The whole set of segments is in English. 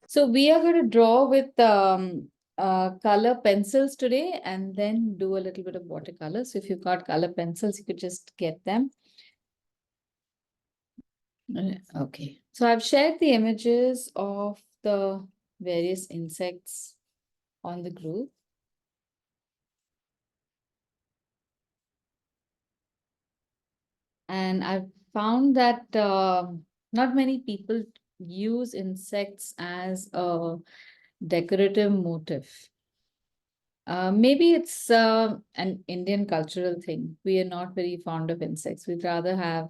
So we are going to draw with color pencils today and then do a little bit of watercolor. So if you've got color pencils, you could just get them. Okay. So I've shared the images of the various insects on the group. And I've found that not many people use insects as a decorative motif. Maybe it's an Indian cultural thing. We are not very fond of insects. We'd rather have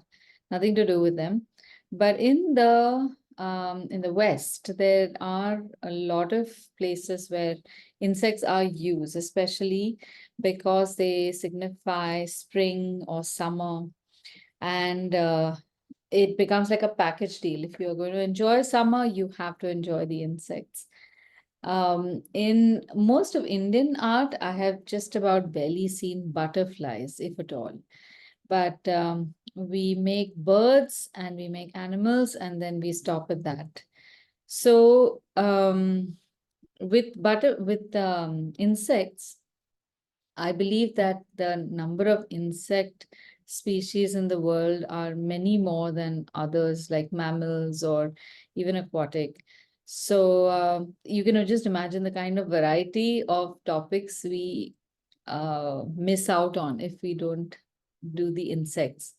nothing to do with them. But in the West, there are a lot of places where insects are used, especially because they signify spring or summer, and it becomes like a package deal. If you're going to enjoy summer, you have to enjoy the insects. In most of Indian art, I have just about barely seen butterflies, if at all. But we make birds and we make animals, and then we stop at that. So with insects, I believe that the number of insect species in the world are many more than others, like mammals or even aquatic. So you can just imagine the kind of variety of topics we miss out on if we don't do the insects.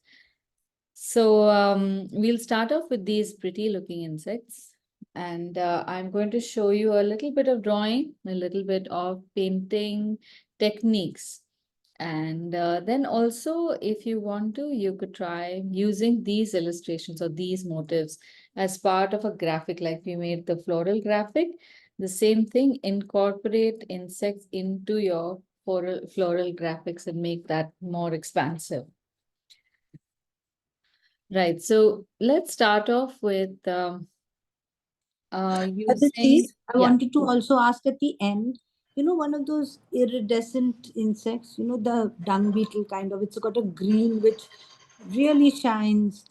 So we'll start off with these pretty looking insects. And I'm going to show you a little bit of drawing, a little bit of painting techniques. And then also, if you want to, you could try using these illustrations or these motifs as part of a graphic, like we made the floral graphic. The same thing, incorporate insects into your floral graphics and make that more expansive. Right. So let's start off with Aditi, using, I yeah. wanted to also ask at the end, one of those iridescent insects, the dung beetle kind of, it's got a green which really shines.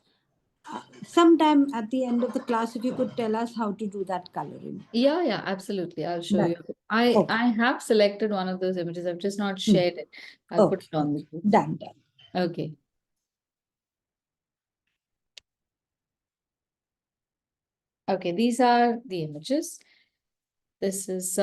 Sometime at the end of the class, if you could tell us how to do that coloring. Yeah, yeah, absolutely. I'll show you. That's it. I Okay. I have selected one of those images. I've just not Hmm. shared it. I'll put Okay. it on the group. Done, done. Okay. Okay, these are the images. This is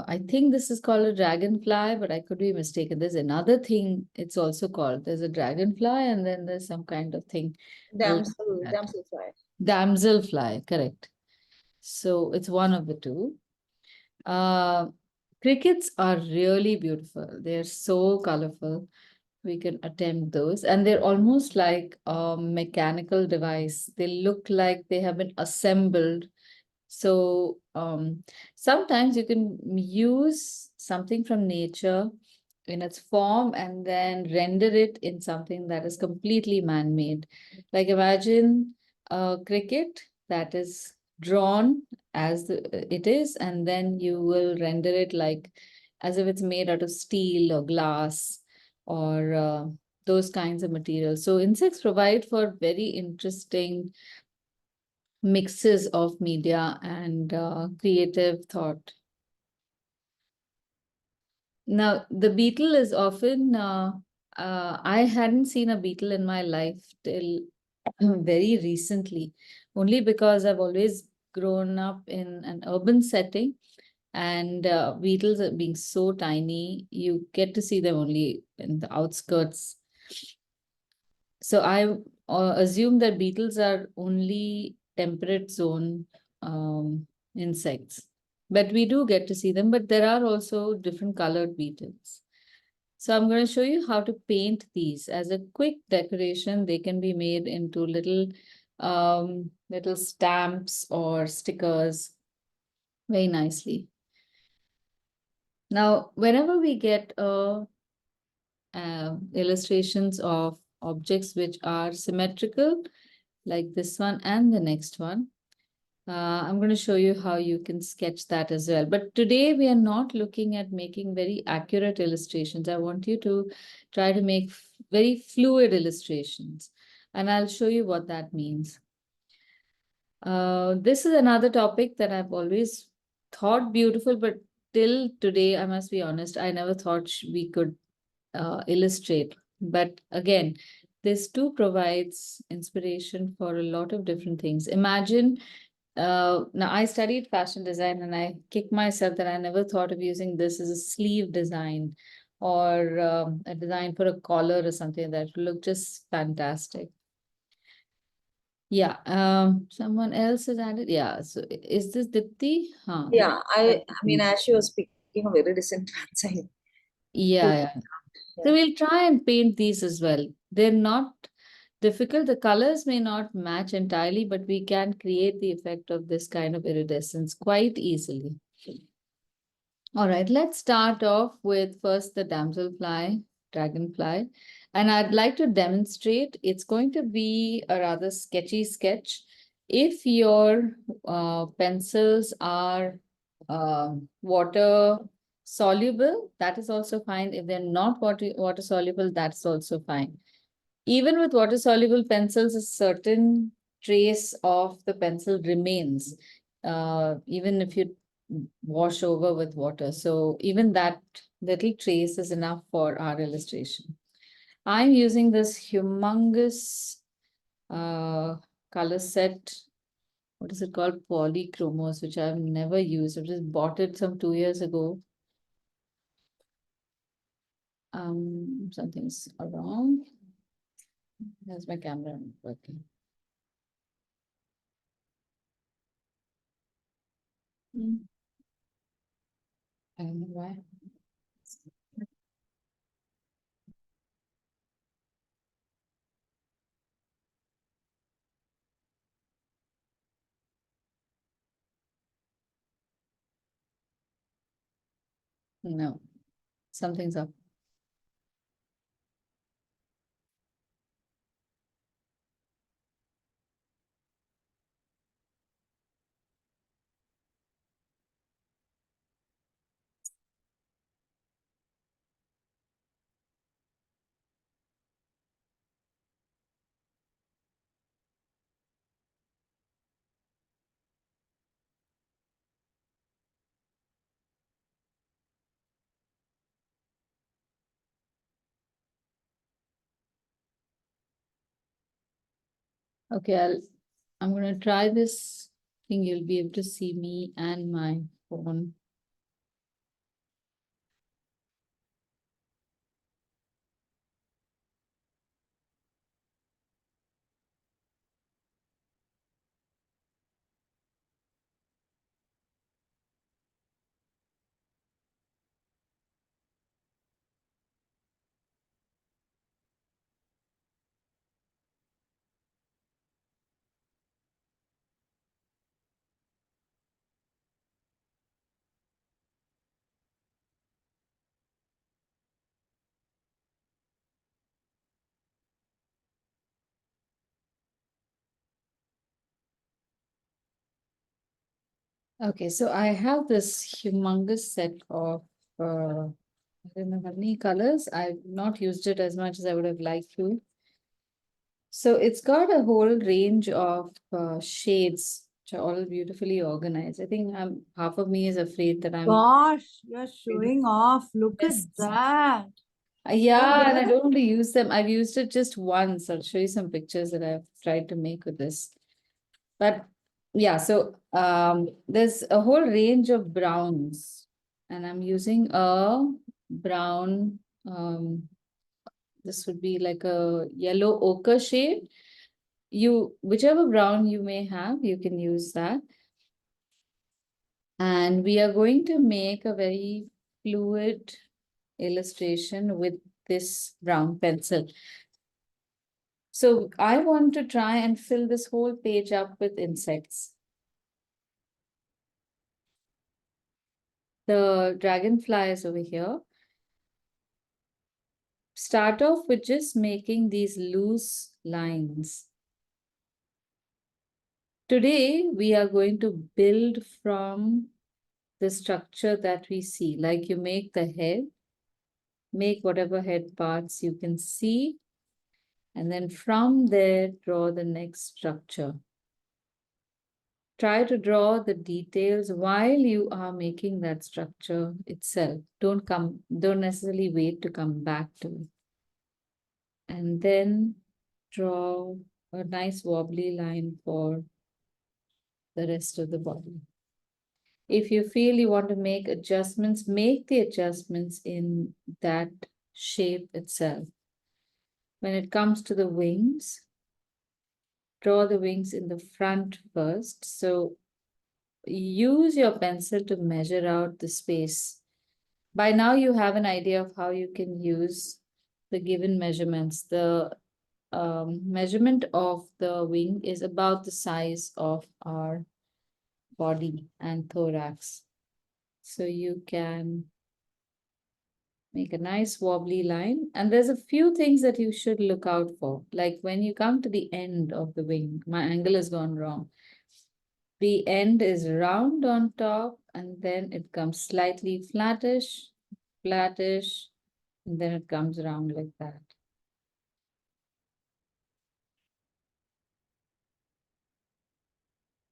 I think this is called a dragonfly, but I could be mistaken. There's another thing it's also called. There's a dragonfly, and then there's some kind of thing like that. Damsel fly. Damselfly, correct. So it's one of the two. Uh, Crickets are really beautiful. They're so colorful. We can attempt those. And they're almost like a mechanical device. They look like they have been assembled. So sometimes you can use something from nature in its form and then render it in something that is completely man-made. Like imagine a cricket that is drawn as it is, and then you will render it like as if it's made out of steel or glass or those kinds of materials. So insects provide for very interesting mixes of media and creative thought. Now, the beetle is often, I hadn't seen a beetle in my life till very recently, only because I've always grown up in an urban setting, and beetles are being so tiny, you get to see them only in the outskirts. So I assume that beetles are only temperate zone insects. But we do get to see them, but there are also different colored beetles. So I'm going to show you how to paint these. As a quick decoration, they can be made into little stamps or stickers very nicely. Now, whenever we get illustrations of objects which are symmetrical, like this one and the next one, I'm going to show you how you can sketch that as well. But today we are not looking at making very accurate illustrations. I want you to try to make very fluid illustrations. And I'll show you what that means. This is another topic that I've always thought beautiful, but till today, I must be honest, I never thought we could illustrate. But again, this too provides inspiration for a lot of different things. Imagine, now I studied fashion design and I kick myself that I never thought of using this as a sleeve design or a design for a collar or something that would look just fantastic. Yeah, someone else has added. Yeah, so is this Dipti? Huh, Yeah, that's I mean, as she was speaking of iridescent ones, yeah, yeah. So yeah. we'll try and paint these as well. They're not difficult. The colors may not match entirely, but we can create the effect of this kind of iridescence quite easily. All right, let's start off with first the damselfly, dragonfly. And I'd like to demonstrate, it's going to be a rather sketchy sketch. If your pencils are water soluble, that is also fine. If they're not water soluble, that's also fine. Even with water soluble pencils, a certain trace of the pencil remains, even if you wash over with water. So even that little trace is enough for our illustration. I'm using this humongous color set. What is it called? Polychromos, which I've never used. I just bought it some 2 years ago. Something's wrong. There's my camera working. I don't know why. No, something's up. Okay, I'm gonna try this thing. You'll be able to see me and my phone. Okay, so I have this humongous set of I don't know how many colors. I've not used it as much as I would have liked to. So it's got a whole range of shades, which are all beautifully organized. I think half of me is afraid that I'm Gosh, you're showing off. Look at Yes. that. Yeah, and I don't want to use them. I've used it just once. I'll show you some pictures that I've tried to make with this. But yeah, so there's a whole range of browns, and I'm using a brown, this would be like a yellow ochre shade. Whichever brown you may have, you can use that. And we are going to make a very fluid illustration with this brown pencil. So I want to try and fill this whole page up with insects. The dragonfly is over here. Start off with just making these loose lines. Today, we are going to build from the structure that we see. Like you make the head, make whatever head parts you can see, and then from there, draw the next structure. try to draw the details while you are making that structure itself. Don't necessarily wait to come back to it. And then draw a nice wobbly line for the rest of the body. If you feel you want to make adjustments, make the adjustments in that shape itself. When it comes to the wings, draw the wings in the front first. So use your pencil to measure out the space. By now you have an idea of how you can use the given measurements. The measurement of the wing is about the size of our body and thorax. So you can make a nice wobbly line. And there's a few things that you should look out for. Like when you come to the end of the wing, my angle has gone wrong. The end is round on top and then it comes slightly flattish, and then it comes around like that.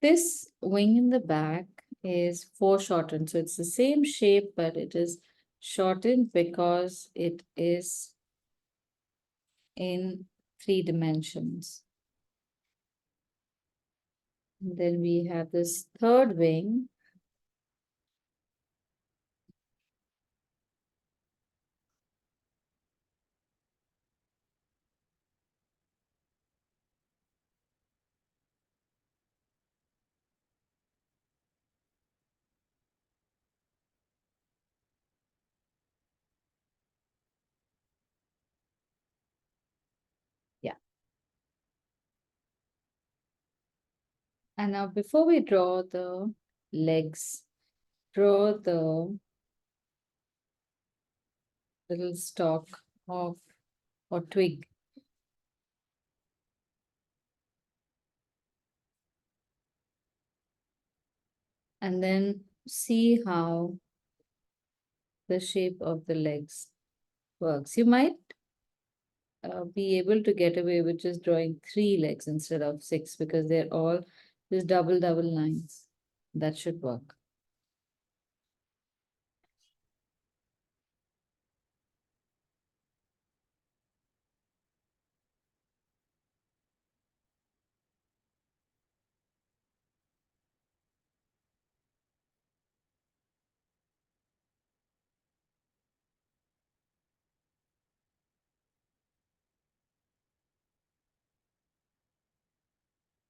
This wing in the back is foreshortened. So it's the same shape, but it is shortened because it is in 3 dimensions. And then we have this third wing. Yeah. And now before we draw the legs, draw the little stalk of or twig. And then see how the shape of the legs works. You might be able to get away with just drawing 3 legs instead of 6 because they're all just double lines. That should work.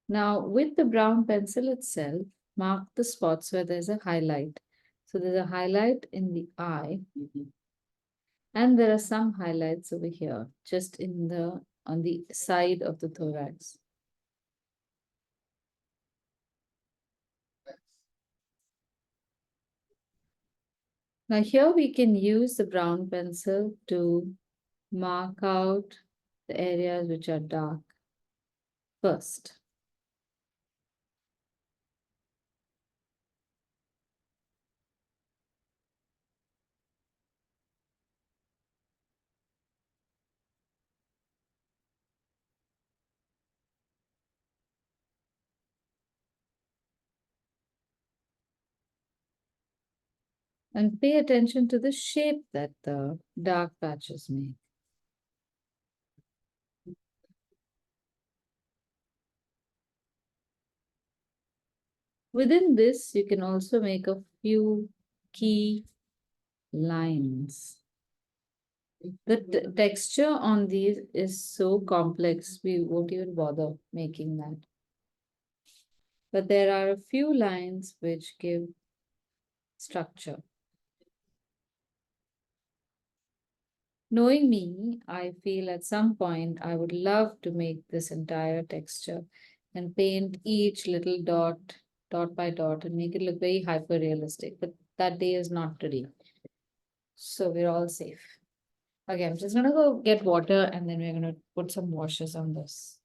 Now with the brown pencil itself, mark the spots where there's a highlight. So there's a highlight in the eye. And there are some highlights over here, just on the side of the thorax. Now here we can use the brown pencil to mark out the areas which are dark first. And pay attention to the shape that the dark patches make. Within this, you can also make a few key lines. The texture on these is so complex, we won't even bother making that. But there are a few lines which give structure. Knowing me, I feel at some point I would love to make this entire texture and paint each little dot by dot, and make it look very hyper realistic. But that day is not today. So we're all safe. Okay, I'm just gonna go get water and then we're gonna put some washes on this.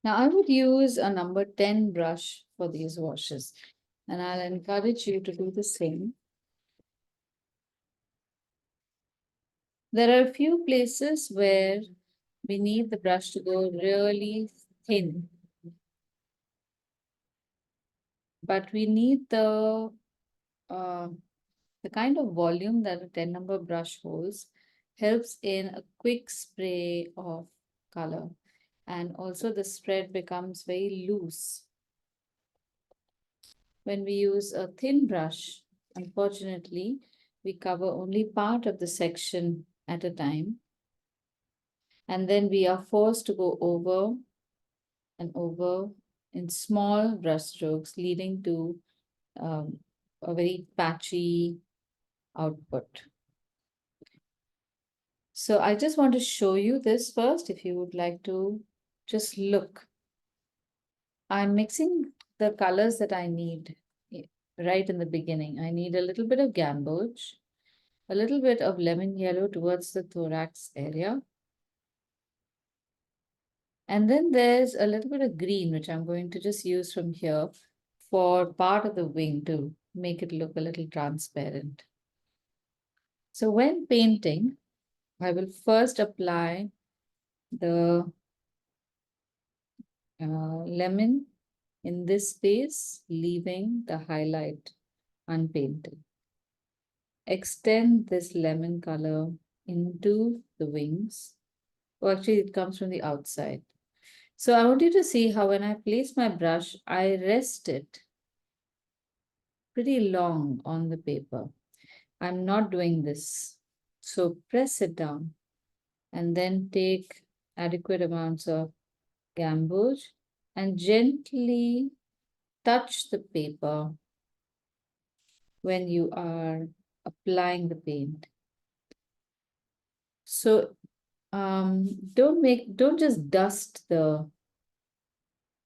Now I would use a number 10 brush for these washes, and I'll encourage you to do the same. There are a few places where we need the brush to go really thin, but we need uh, the kind of volume that a 10 number brush holds helps in a quick spray of color, and also the spread becomes very loose. When we use a thin brush, unfortunately, we cover only part of the section at a time, and then we are forced to go over and over in small brush strokes, leading to a very patchy output. So I just want to show you this first, if you would like to just look. I'm mixing the colors that I need right in the beginning. I need a little bit of gamboge, a little bit of lemon yellow towards the thorax area. And then there's a little bit of green, which I'm going to just use from here for part of the wing to make it look a little transparent. So when painting, I will first apply the lemon in this space, leaving the highlight unpainted. Extend this lemon color into the wings. Well, actually, it comes from the outside. So I want you to see how when I place my brush, I rest it pretty long on the paper. I'm not doing this. So press it down and then take adequate amounts of gamboge and gently touch the paper when you are applying the paint. So don't just dust the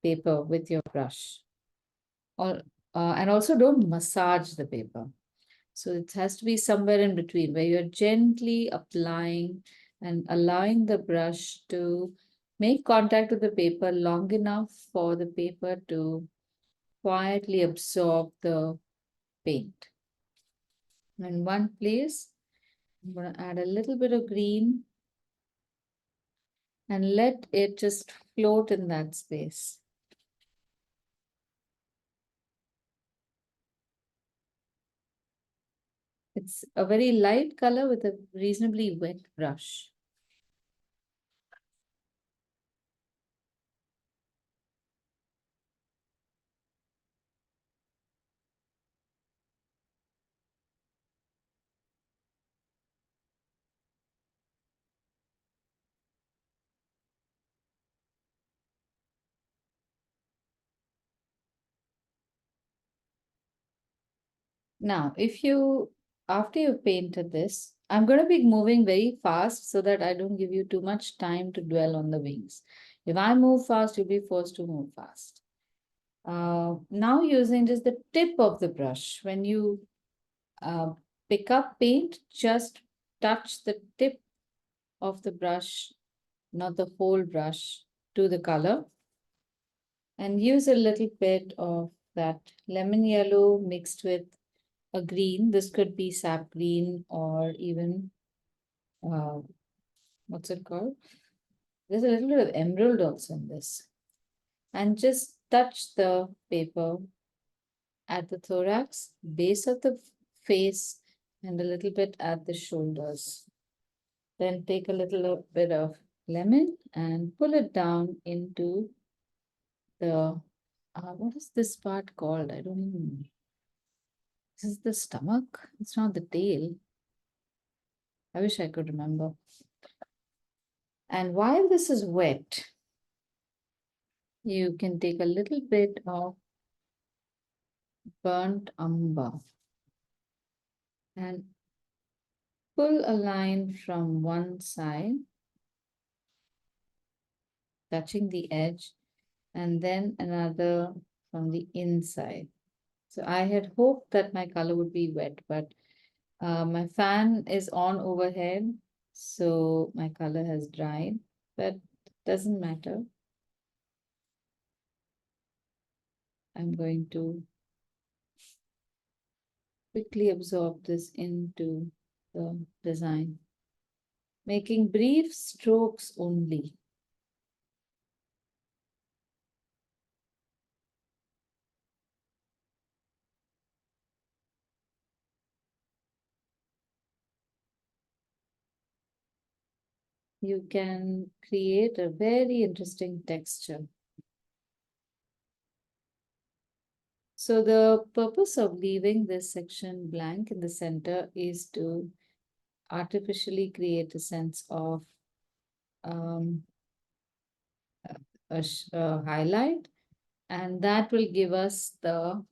paper with your brush, or and also don't massage the paper. So it has to be somewhere in between where you're gently applying and allowing the brush to make contact with the paper long enough for the paper to quietly absorb the paint. In one place, I'm going to add a little bit of green and let it just float in that space. It's a very light color with a reasonably wet brush. Now, after you've painted this, I'm going to be moving very fast so that I don't give you too much time to dwell on the wings. If I move fast, you'll be forced to move fast. Now using just the tip of the brush, when you pick up paint, just touch the tip of the brush, not the whole brush, to the color. And use a little bit of that lemon yellow mixed with a green. This could be sap green or even, what's it called? There's a little bit of emerald also in this. And just touch the paper at the thorax, base of the face, and a little bit at the shoulders. Then take a little bit of lemon and pull it down into the, what is this part called? I don't even know. This is the stomach. It's not the tail. I wish I could remember. And while this is wet, you can take a little bit of burnt umber and pull a line from one side, touching the edge, and then another from the inside. So I had hoped that my color would be wet, but my fan is on overhead, so my color has dried, but doesn't matter. I'm going to quickly absorb this into the design, making brief strokes only. You can create a very interesting texture. So the purpose of leaving this section blank in the center is to artificially create a sense of um, a highlight, and that will give us the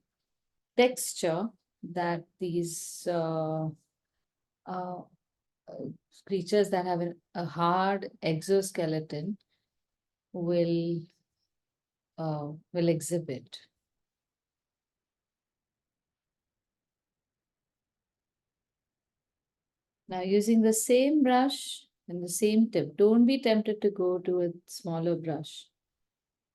texture that these uh, creatures that have a hard exoskeleton will exhibit. Now using the same brush and the same tip, don't be tempted to go to a smaller brush.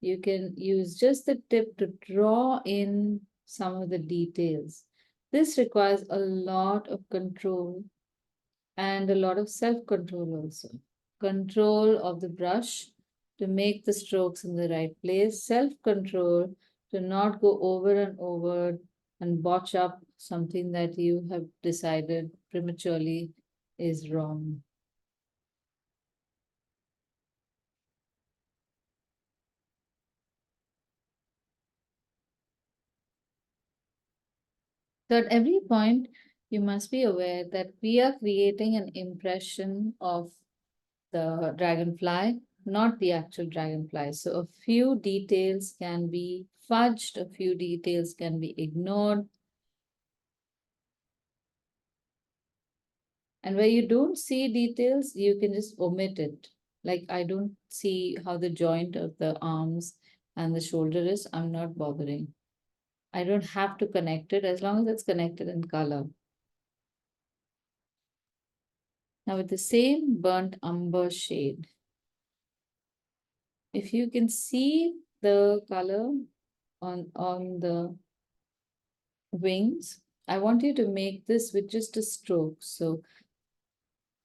You can use just the tip to draw in some of the details. This requires a lot of control and a lot of self-control also. Control of the brush to make the strokes in the right place, self-control to not go over and over and botch up something that you have decided prematurely is wrong. So at every point, you must be aware that we are creating an impression of the dragonfly, not the actual dragonfly. So a few details can be fudged, a few details can be ignored. And where you don't see details, you can just omit it. Like I don't see how the joint of the arms and the shoulder is, I'm not bothering. I don't have to connect it as long as it's connected in color. Now with the same burnt umber shade, if you can see the color on the wings, I want you to make this with just a stroke. So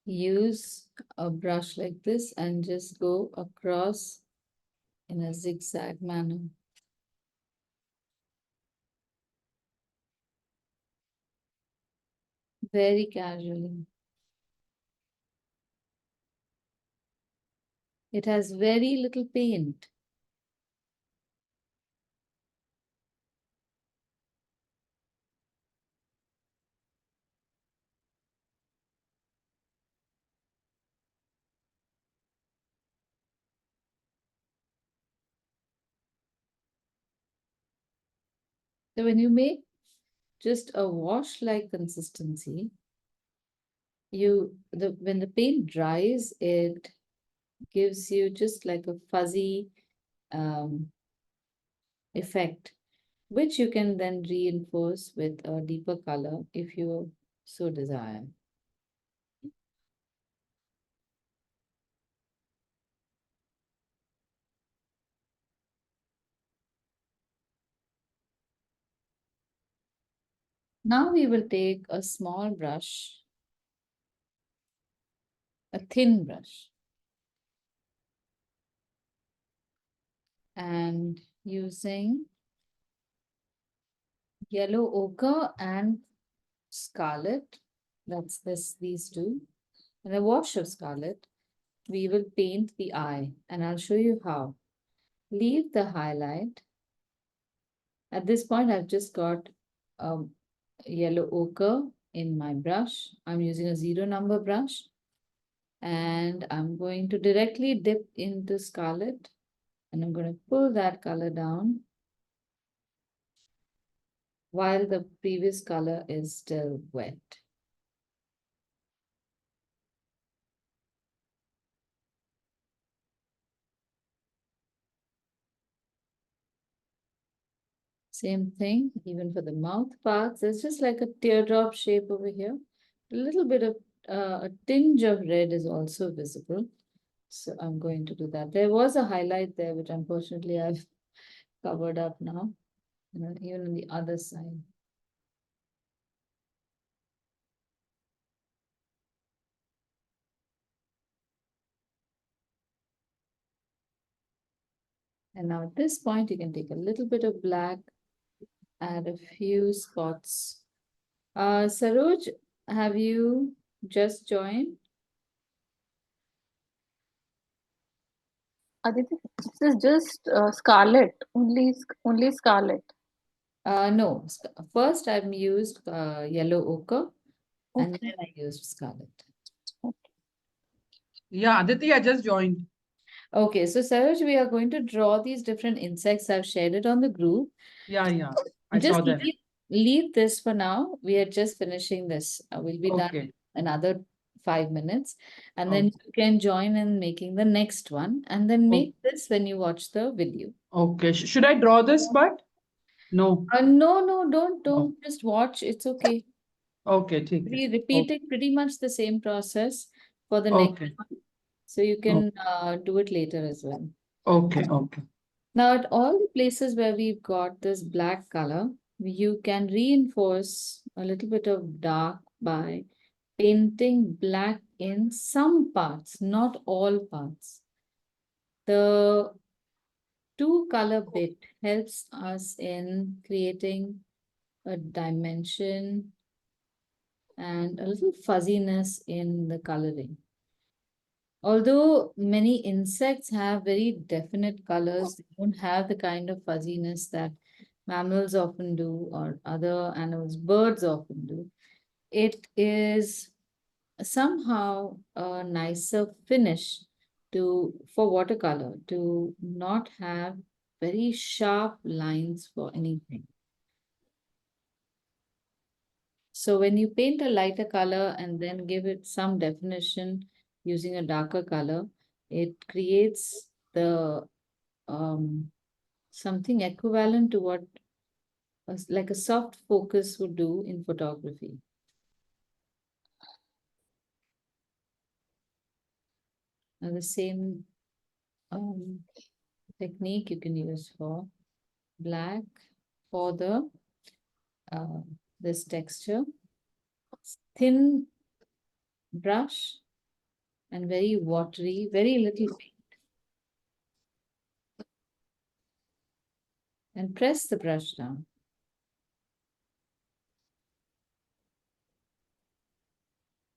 use a brush like this and just go across in a zigzag manner. Very casually. It has very little paint. So when you make just a wash-like consistency, when the paint dries, it gives you just like a fuzzy effect, which you can then reinforce with a deeper color if you so desire. Now we will take a small brush, a thin brush, and using yellow ochre and scarlet, that's these two, and a wash of scarlet, we will paint the eye, and I'll show you how. Leave the highlight. At this point, I've just got yellow ochre in my brush. I'm using a 0 number brush, and I'm going to directly dip into scarlet, and I'm going to pull that color down while the previous color is still wet. Same thing, even for the mouth parts. It's just like a teardrop shape over here. A little bit of a tinge of red is also visible. So I'm going to do that. There was a highlight there, which unfortunately I've covered up now. Even on the other side. And now at this point, you can take a little bit of black, add a few spots. Saroj, have you just joined? Aditi, this is just scarlet, only scarlet. No, first I've used yellow ochre and Okay. then I used scarlet. Yeah, Aditi, I just joined. Okay, so Saroj, we are going to draw these different insects. I've shared it on the group. Yeah, I Just saw that. leave this for now. We are just finishing this. We'll be done Okay. another 5 minutes, and then Okay. you can join in making the next one, and then make this when you watch the video. Okay. Should I draw this but? No. No, don't just watch. It's okay. Okay, ठीक है. Be repeating pretty much the same process for the next Okay. one, so you can do it later as well. Okay. Now, at all the places where we've got this black color, you can reinforce a little bit of dark by painting black in some parts, not all parts. The two color bit helps us in creating a dimension and a little fuzziness in the coloring. Although many insects have very definite colors, they don't have the kind of fuzziness that mammals often do or other animals, birds often do. It is somehow a nicer finish for watercolor to not have very sharp lines for anything. So when you paint a lighter color and then give it some definition using a darker color, it creates the something equivalent to what like a soft focus would do in photography. Now the same technique you can use for black for the this texture. Thin brush and very watery, very little paint. And press the brush down.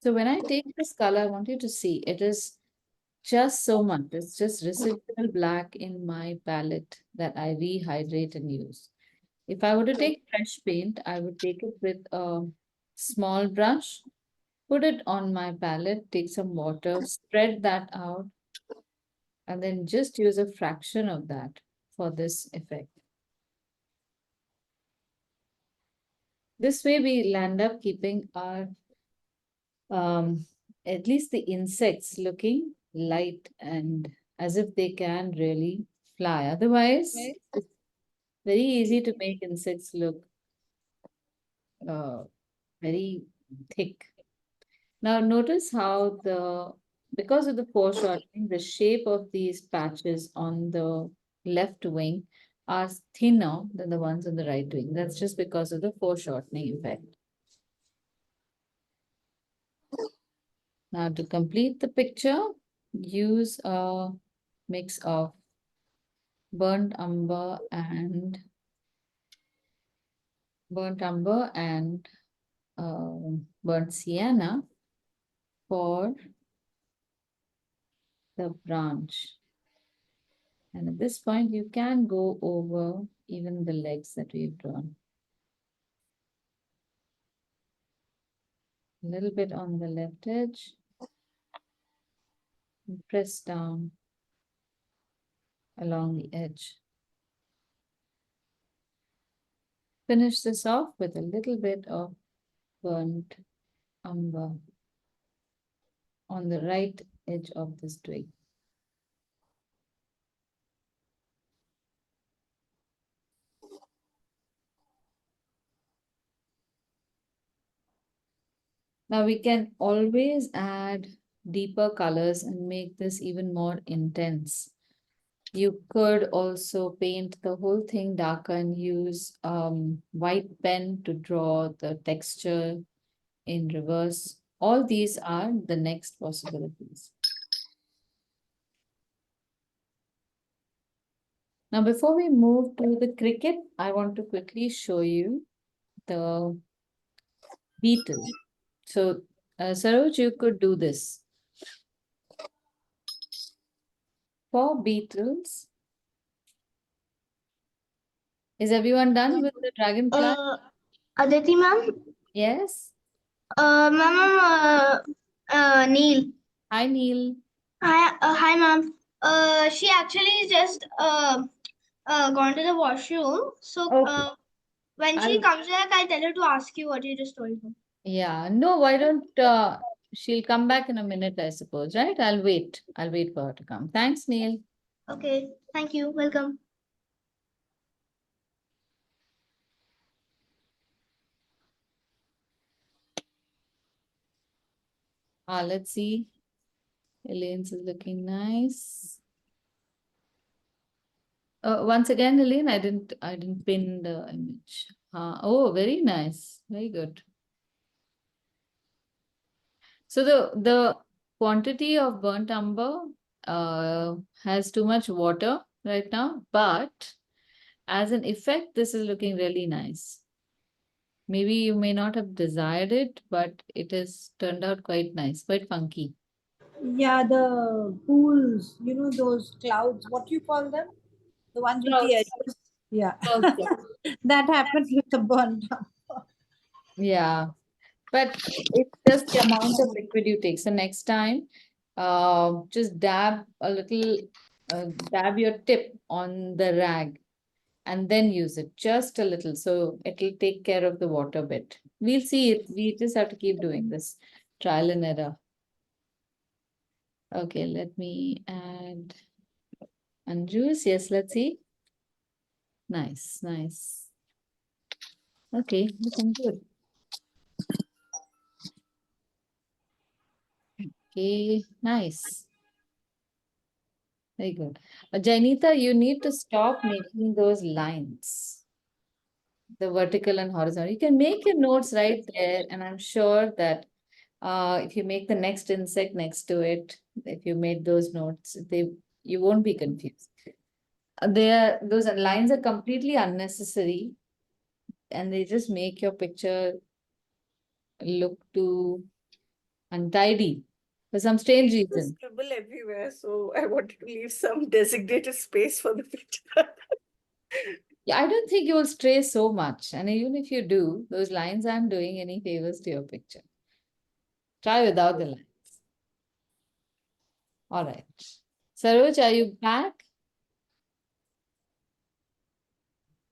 So when I take this color, I want you to see it is just so much. It's just residual black in my palette that I rehydrate and use. If I were to take fresh paint, I would take it with a small brush, put it on my palette, take some water, spread that out, and then just use a fraction of that for this effect. This way we land up keeping our, at least the insects looking light and as if they can really fly. Otherwise, it's very easy to make insects look very thick. Now notice how because of the foreshortening, the shape of these patches on the left wing are thinner than the ones on the right wing. That's just because of the foreshortening effect. Now to complete the picture, use a mix of burnt umber and burnt sienna for the branch. And at this point, you can go over even the legs that we've drawn. A little bit on the left edge. And press down along the edge. Finish this off with a little bit of burnt umber on the right edge of this twig. Now we can always add deeper colors and make this even more intense. You could also paint the whole thing darker and use white pen to draw the texture in reverse. All these are the next possibilities. Now, before we move to the cricket, I want to quickly show you the beetle. So, Saroj, you could do this. For beetles, is everyone done with the dragonfly? Aditi ma'am, Yes. Neil. Hi, Neil. Hi ma'am. She actually just gone to the washroom. So Okay. when she I'll- comes back, I'll tell her to ask you what you just told her. Yeah. No, why don't she'll come back in a minute, I suppose, right? I'll wait. I'll wait for her to come. Thanks, Neil. Okay, thank you. Welcome. Let's see. Elaine's is looking nice. Once again, Elaine, I didn't pin the image. Oh, very nice. Very good. So the quantity of burnt umber has too much water right now, but as an effect, this is looking really nice. Maybe you may not have desired it, but it has turned out quite nice, quite funky. Yeah, the pools, you know, those clouds, what do you call them? The ones with the Clouds. edges. Yeah. Clouds, yeah. That happens with the burnt umber. Yeah, but it's just the amount of liquid you take. So next time, just dab a little, dab your tip on the rag and then use it just a little. So it'll take care of the water bit. We'll see it. We just have to keep doing this trial and error. Okay, let me add Anju's. Yes, let's see. Nice, nice. Okay, looking good. Okay, nice. Very good. Jainita, you need to stop making those lines, the vertical and horizontal. You can make your notes right there, and I'm sure that if you make the next insect next to it, if you made those notes, you won't be confused. Those lines are completely unnecessary, and they just make your picture look too untidy for some strange To reason. scribble everywhere, so I wanted to leave some designated space for the picture. Yeah, I don't think you will stray so much. And even if you do, those lines aren't doing any favors to your picture. Try without the lines. All right. Saroj, are you back?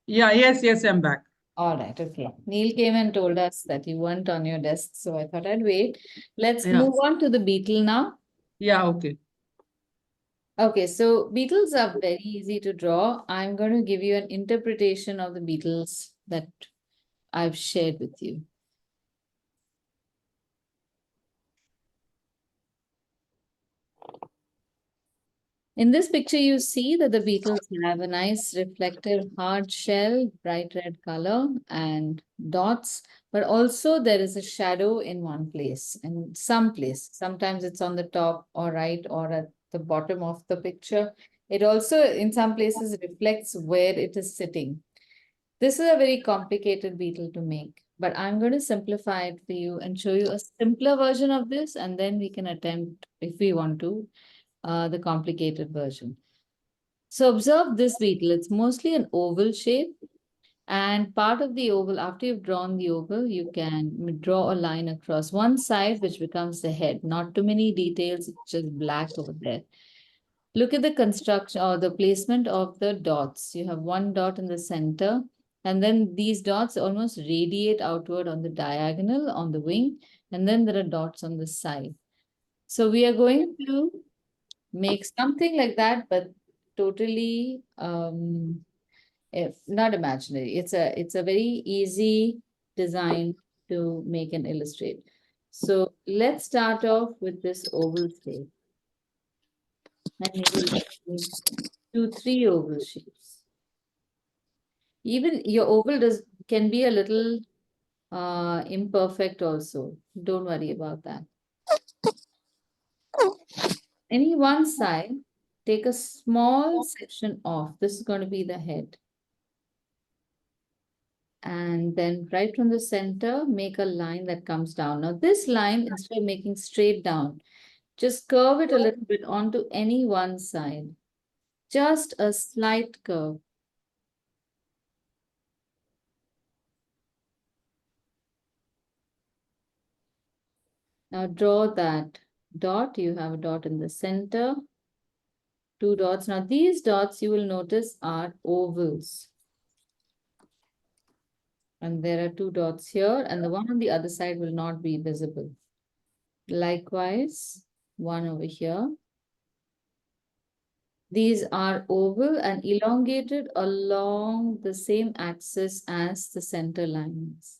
Yeah, yes, I'm back. All right, okay. Neil came and told us that you weren't on your desk, so I thought I'd wait. Let's Yeah. move on to the beetle now. Yeah, okay. Okay, so beetles are very easy to draw. I'm going to give you an interpretation of the beetles that I've shared with you. In this picture, you see that the beetles have a nice reflective hard shell, bright red color and dots, but also there is a shadow in one place, in some place. Sometimes it's on the top or right or at the bottom of the picture. It also, in some places, reflects where it is sitting. This is a very complicated beetle to make, but I'm going to simplify it for you and show you a simpler version of this, and then we can attempt, if we want to, the complicated version. So observe this beetle. It's mostly an oval shape. And part of the oval, after you've drawn the oval, you can draw a line across one side, which becomes the head. Not too many details, it's just black over there. Look at the construction or the placement of the dots. You have one dot in the center, and then these dots almost radiate outward on the diagonal on the wing, and then there are dots on the side. So we are going to make something like that, but totally if not imaginary. It's a very easy design to make and illustrate. So let's start off with this oval shape. And maybe let me to 3 oval shapes. Even your oval can be a little imperfect also. Don't worry about that. Any one side, take a small section off. This is going to be the head. And then right from the center, make a line that comes down. Now this line, instead of making straight down, just curve it a little bit onto any one side. Just a slight curve. Now draw that dot. You have a dot in the center. 2 dots. Now these dots you will notice are ovals. And there are 2 dots here, and the one on the other side will not be visible. Likewise, one over here. These are oval and elongated along the same axis as the center lines.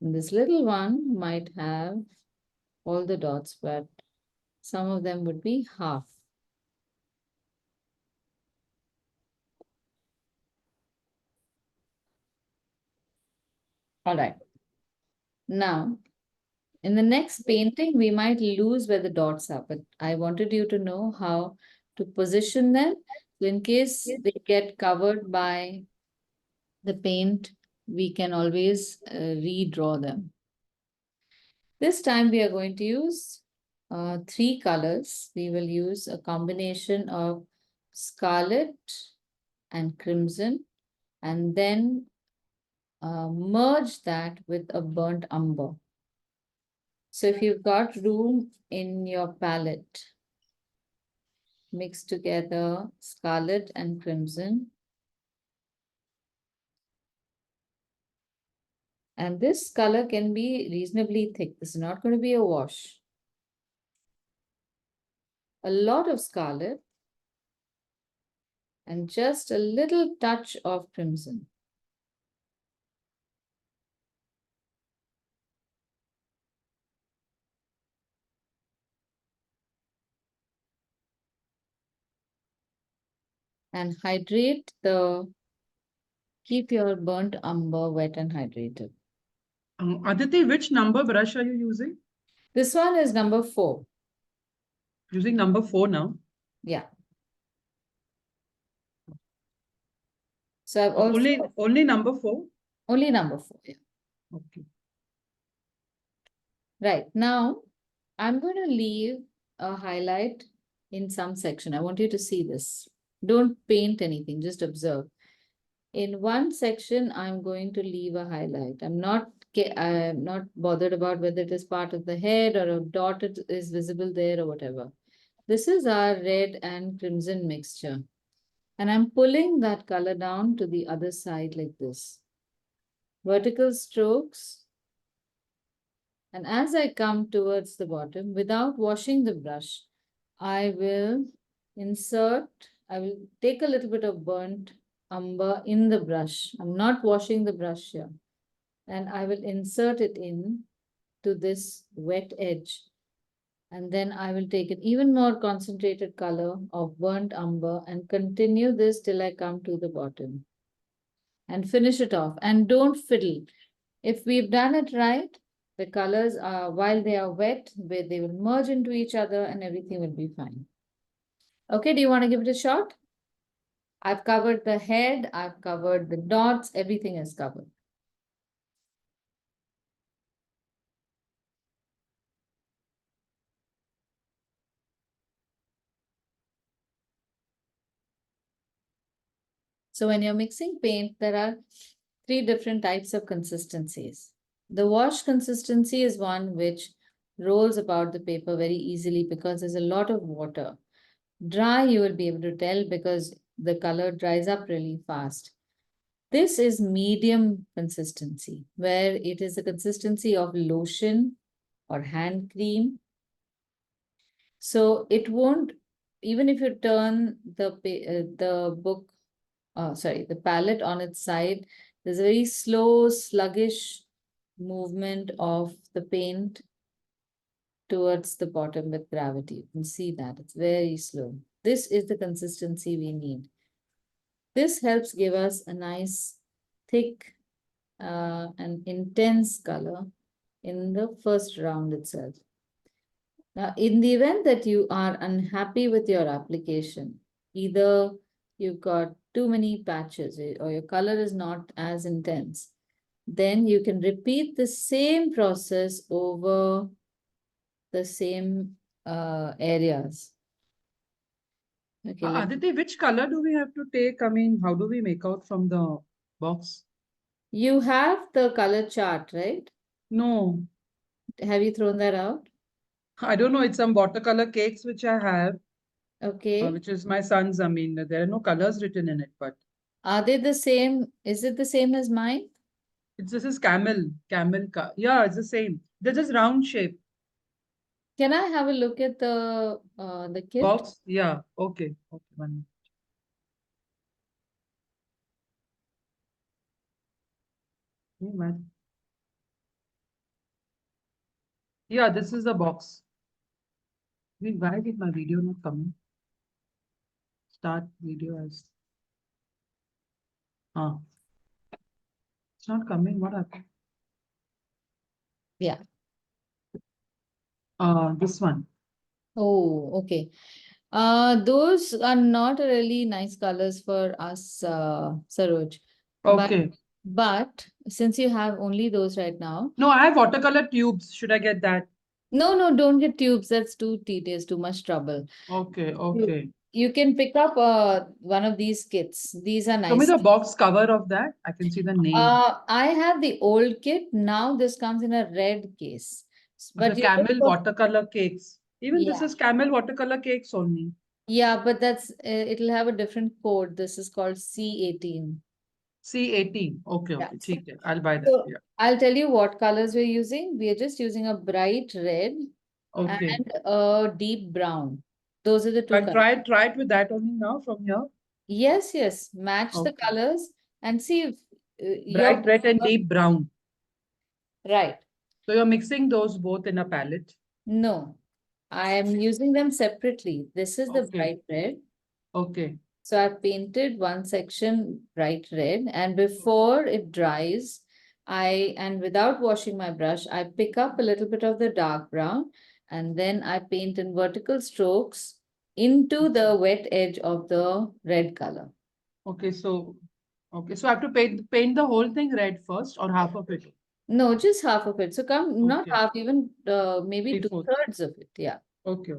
And this little one might have all the dots, but some of them would be half. All right. Now, in the next painting, we might lose where the dots are, but I wanted you to know how to position them. So in case they get covered by the paint, we can always redraw them. This time we are going to use 3 colors. We will use a combination of scarlet and crimson, and then merge that with a burnt umber. So if you've got room in your palette, mix together scarlet and crimson. And this color can be reasonably thick. This is not going to be a wash. A lot of scarlet and just a little touch of crimson. And hydrate keep your burnt umber wet and hydrated. Aditi, which number brush are you using? This one is number 4. Using number 4 now. Yeah. So I've also Only number 4? only number 4. Yeah. Okay. Right. Now I'm going to leave a highlight in some section. I want you to see this. Don't paint anything, just observe. In one section, I'm going to leave a highlight. I'm not bothered about whether it is part of the head or a dot is visible there or whatever. This is our red and crimson mixture. And I'm pulling that color down to the other side like this. Vertical strokes. And as I come towards the bottom, without washing the brush, I will take a little bit of burnt umber in the brush. I'm not washing the brush here. And I will insert it in to this wet edge. And then I will take an even more concentrated color of burnt umber and continue this till I come to the bottom. And finish it off. And don't fiddle. If we've done it right, the colors are, while they are wet, they will merge into each other and everything will be fine. Okay, do you want to give it a shot? I've covered the head, I've covered the dots, everything is covered. So when you're mixing paint, there are 3 different types of consistencies. The wash consistency is one which rolls about the paper very easily because there's a lot of water. Dry, you will be able to tell because the color dries up really fast. This is medium consistency, where it is the consistency of lotion or hand cream. So it won't, even if you turn the palette on its side, there's a very slow, sluggish movement of the paint. towards the bottom with gravity. You can see that it's very slow. This is the consistency we need. This helps give us a nice, thick, and intense color in the first round itself. Now, in the event that you are unhappy with your application, either you've got too many patches or your color is not as intense, then you can repeat the same process over the same areas. Okay, Aditi, which color do we have to take? I mean, how do we make out from the box? you have the color chart, right? No, Have you thrown that out? I don't know. It's some watercolor cakes which I have, Okay. which is my son's. I mean, there are no colors written in it, but Are they the same? Is it the same as mine? this is camel, yeah, it's the same. They're just round shape. Can I have a look at the kit? Box, yeah, okay, 1 minute. Hey, man. Yeah, this is the box. Wait, why did my video not come in? Start video as. It's not coming. What happened? Yeah. This one. Oh, okay. Those are not really nice colors for us, Saroj. Okay. But since you have only those right now, No, I have watercolor tubes. Should I get that? no, don't get tubes. That's too tedious, too much trouble. Okay, okay. You can pick up one of these kits. These are Show me nice. the box cover of that. I can see the name. I have the old kit. Now this comes in a red case. The you camel look for- watercolor cakes. Even this Yeah. is camel watercolor cakes only. Yeah, but that's it'll have a different code. This is called C18. C18. Okay, Yeah. okay. ठीक है. I'll buy that. So Yeah. I'll tell you what colors we're using. We are just using a bright red Okay. and a deep brown. Those are the two But colors. try it with that only now from here. Yes. Match the Okay. colors and see if Bright red and deep brown. right. So you're mixing those both in a palette. No, I am using them separately. This is the Okay. bright red. Okay. So I painted one section bright red, and before it dries, and without washing my brush, I pick up a little bit of the dark brown and then I paint in vertical strokes into the wet edge of the red color. Okay. So I have to paint the whole thing red first or half of it. No, just half of it. So not Okay. half, even maybe 3/4. 2/3 of it. Yeah. Okay.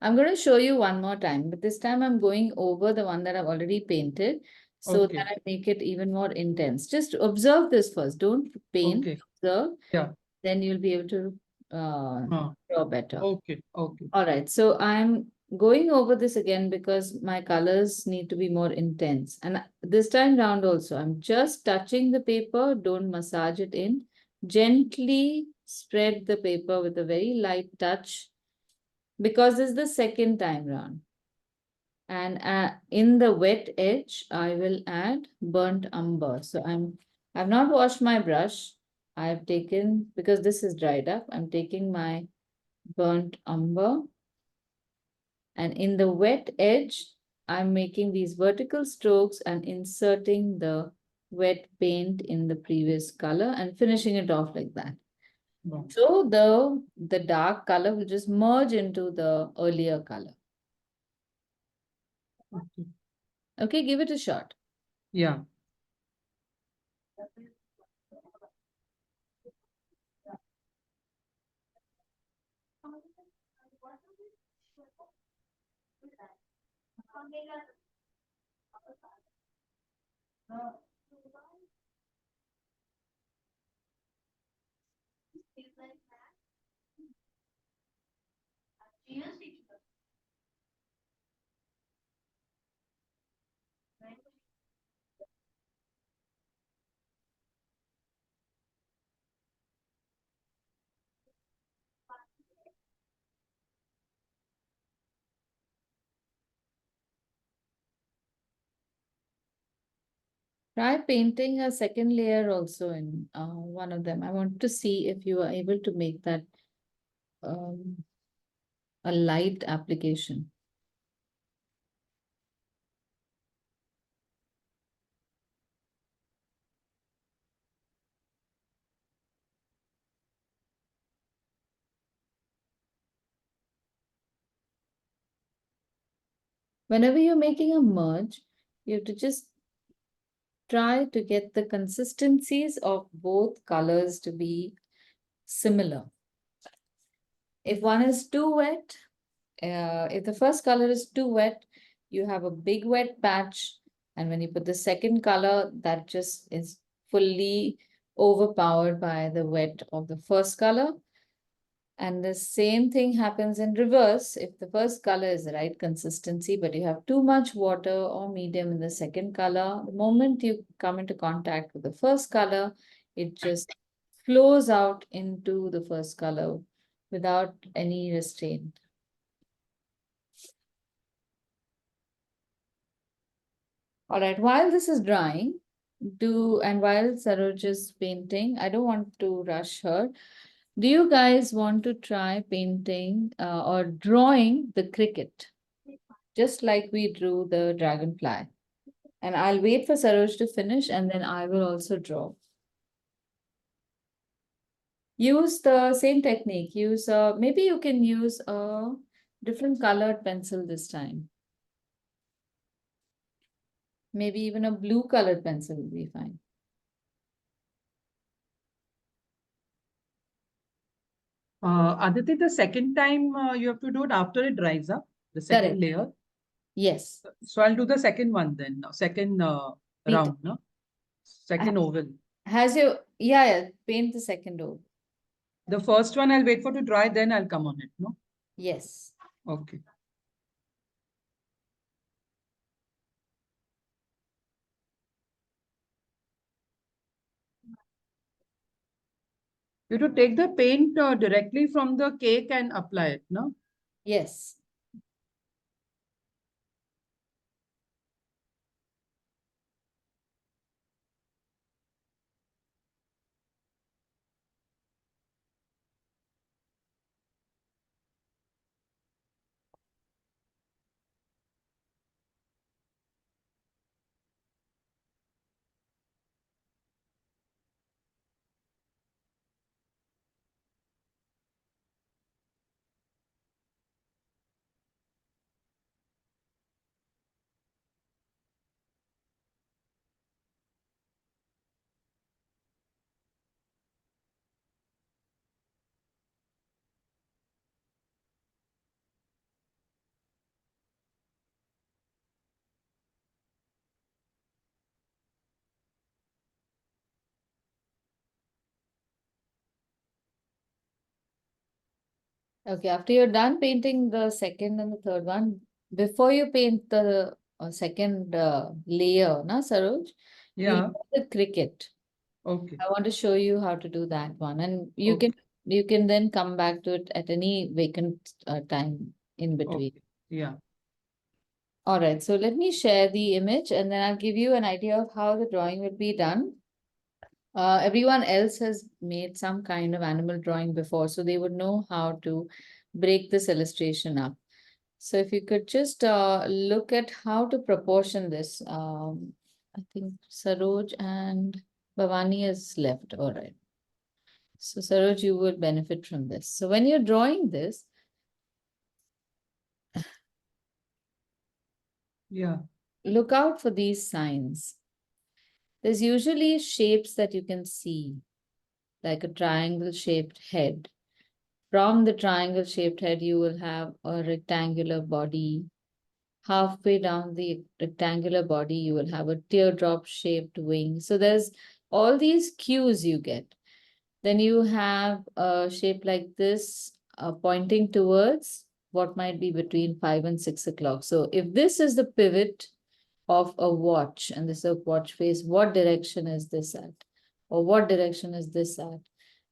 I'm going to show you one more time, but this time I'm going over the one that I've already painted so Okay. that I make it even more intense. Just observe this first. Don't paint, Okay. observe. Yeah. Then you'll be able to draw better. Okay. Okay. All right, so I'm going over this again because my colors need to be more intense. And this time round also, I'm just touching the paper, don't massage it in. Gently spread the paper with a very light touch because this is the second time round. And in the wet edge, I will add burnt umber. So I've not washed my brush. I've taken, because this is dried up, I'm taking my burnt umber. And in the wet edge, I'm making these vertical strokes and inserting the wet paint in the previous color and finishing it off like that. Wow. So the dark color will just merge into the earlier color. Okay. Okay, give it a shot. Yeah. Try painting a second layer also in one of them. I want to see if you are able to make that a light application. Whenever you're making a merge, you have to just try to get the consistencies of both colors to be similar. If one is too wet, if the first color is too wet, you have a big wet patch. And when you put the second color, that just is fully overpowered by the wet of the first color. And the same thing happens in reverse. If the first color is the right consistency, but you have too much water or medium in the second color, the moment you come into contact with the first color, it just flows out into the first color without any restraint. All right, while this is drying, and while Saroj is painting, I don't want to rush her. Do you guys want to try painting or drawing the cricket? Just like we drew the dragonfly. And I'll wait for Saroj to finish and then I will also draw. Use the same technique. Maybe you can use a different colored pencil this time. Maybe even a blue colored pencil will be fine. Aditi, the second time you have to do it after it dries up, the second Correct. layer. Yes. So I'll do the second one then, second Me round, no? Second oval. Yeah, paint the second oval. The first one I'll wait for to dry, then I'll come on it, no? Yes. Okay. You have to take the paint directly from the cake and apply it, no? Yes. Okay, after you're done painting the second and the third one, before you paint the second layer, na Saroj? Yeah. We'll do the cricket. Okay. I want to show you how to do that one, and you Okay. can then come back to it at any vacant time in between. Okay. Yeah. All right, so let me share the image and then I'll give you an idea of how the drawing will be done. Everyone else has made some kind of animal drawing before, so they would know how to break this illustration up. So if you could just look at how to proportion this. I think Saroj and Bhavani is left. All right. So Saroj, you would benefit from this. So when you're drawing this, Yeah. look out for these signs. There's usually shapes that you can see, like a triangle shaped head. From the triangle shaped head, you will have a rectangular body. Halfway down the rectangular body, you will have a teardrop shaped wing. So there's all these cues you get. Then you have a shape like this, pointing towards what might be between 5 and 6 o'clock. So if this is the pivot of a watch and this is a watch face, what direction is this at? Or what direction is this at?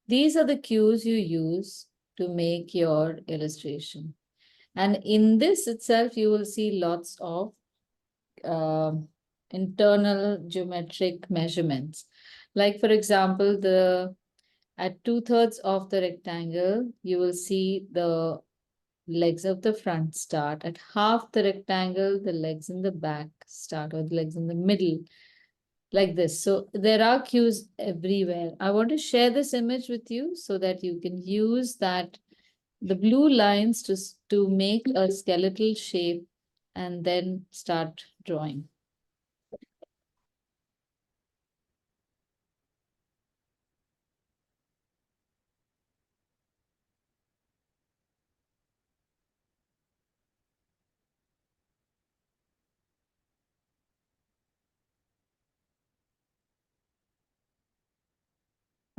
These are the cues you use to make your illustration. And in this itself, you will see lots of internal geometric measurements. Like, for example, at 2/3 of the rectangle, you will see the legs of the front start. At half the rectangle, the legs in the back start, or the legs in the middle, like this. So there are cues everywhere. I want to share this image with you so that you can use the blue lines to make a skeletal shape and then start drawing.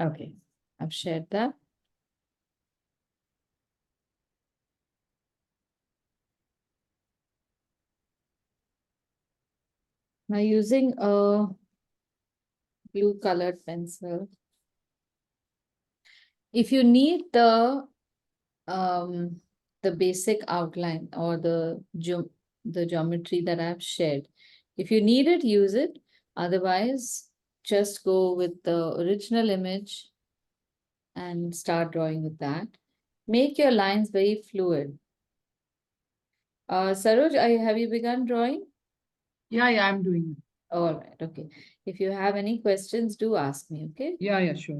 Okay, I've shared that. Now using a blue colored pencil, if you need the basic outline or the geometry that I've shared, if you need it, use it. Otherwise, just go with the original image and start drawing with that. Make your lines very fluid. Saroj, have you begun drawing? Yeah, I'm doing it. All right, okay. If you have any questions, do ask me, okay? Yeah, sure.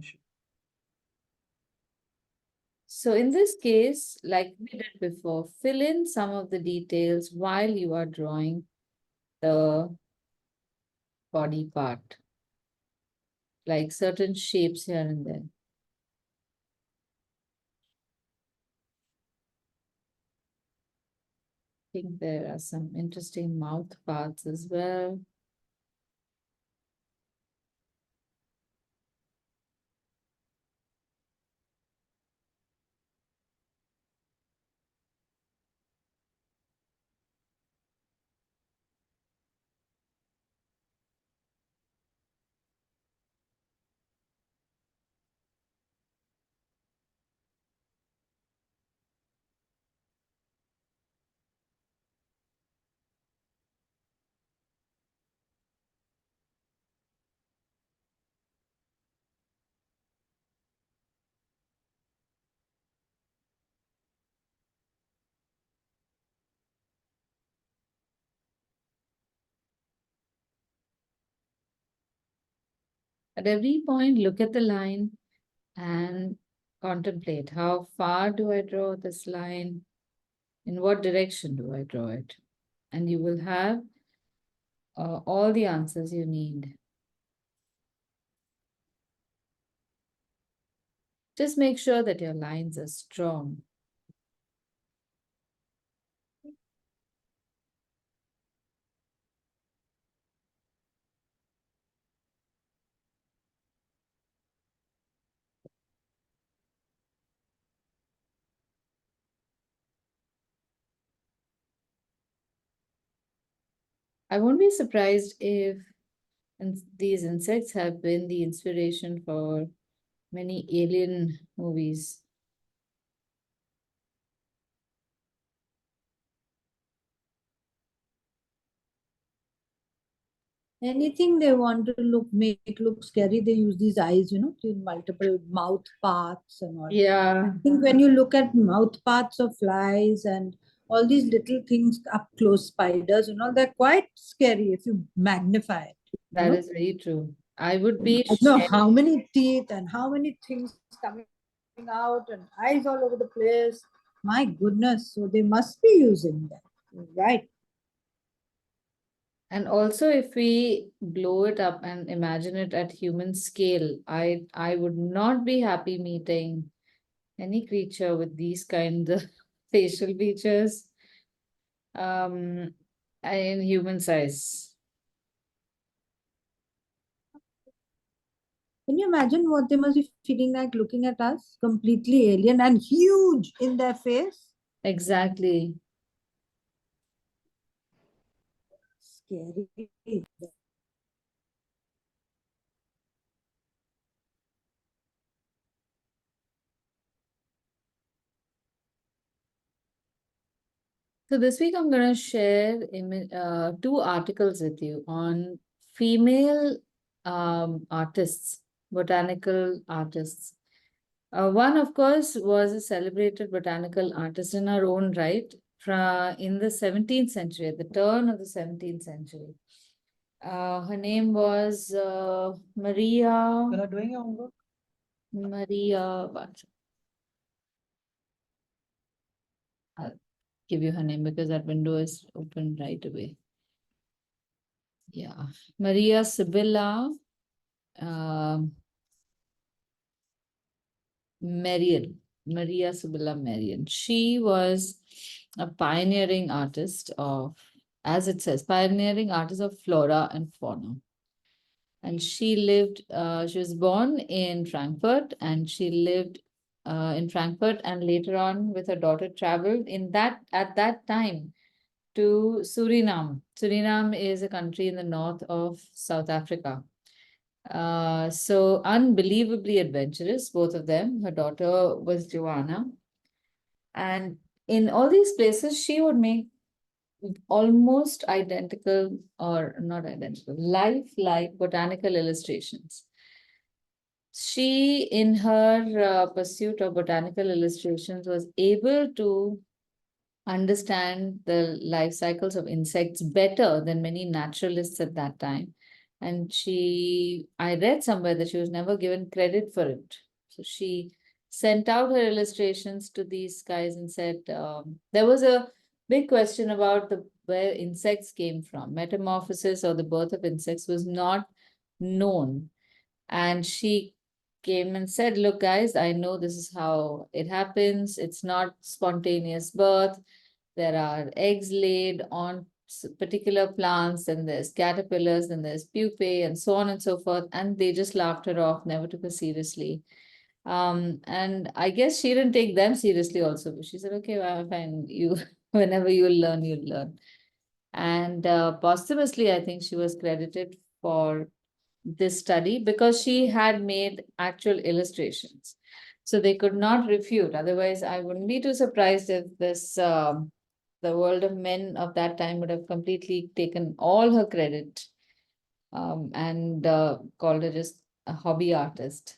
So in this case, like we did before, fill in some of the details while you are drawing the body part, like certain shapes here and there. I think there are some interesting mouth parts as well. At every point, look at the line and contemplate how far do I draw this line? In what direction do I draw it? And you will have all the answers you need. Just make sure that your lines are strong. I won't be surprised if these insects have been the inspiration for many alien movies. Anything they want to make look scary, they use these eyes, to multiple mouth parts and all. Yeah. I think when you look at mouth parts of flies and all these little things, up close spiders, they're quite scary if you magnify it. That is very true. I would be I know sharing- how many teeth and how many things coming out and eyes all over the place. My goodness, so they must be using that, right? And also, if we blow it up and imagine it at human scale, I would not be happy meeting any creature with these kinds of facial features in human size. Can you imagine what they must be feeling like looking at us? Completely alien and huge in their face. Exactly. Scary. So this week I'm going to share two articles with you on female artists, botanical artists. One, of course, was a celebrated botanical artist in her own right in the 17th century, at the turn of the 17th century. Her name was Maria. You're not doing your homework? Maria, what? I'll give you her name because that window is open right away. Yeah, Maria Sibylla Merian. Maria Sibylla Merian. She was a pioneering artist of, as it says, pioneering artist of flora and fauna. And she was born in Frankfurt, and she lived in Frankfurt, and later on with her daughter traveled at that time to Suriname. Suriname is a country in the north of South Africa. So unbelievably adventurous, both of them. Her daughter was Joanna. And in all these places, she would make almost identical, or not identical, lifelike botanical illustrations. She, in her pursuit of botanical illustrations, was able to understand the life cycles of insects better than many naturalists at that time. And I read somewhere that she was never given credit for it. So she sent out her illustrations to these guys and said, there was a big question about where insects came from. Metamorphosis or the birth of insects was not known. And she came and said, look, guys, I know this is how it happens. It's not spontaneous birth. There are eggs laid on particular plants, and there's caterpillars, and there's pupae, and so on and so forth. And they just laughed her off, never took her seriously. And I guess she didn't take them seriously also. But she said, okay, well, fine, you, whenever you'll learn, you'll learn. And posthumously, I think she was credited for this study because she had made actual illustrations. So they could not refute. Otherwise, I wouldn't be too surprised if the world of men of that time would have completely taken all her credit and called her just a hobby artist.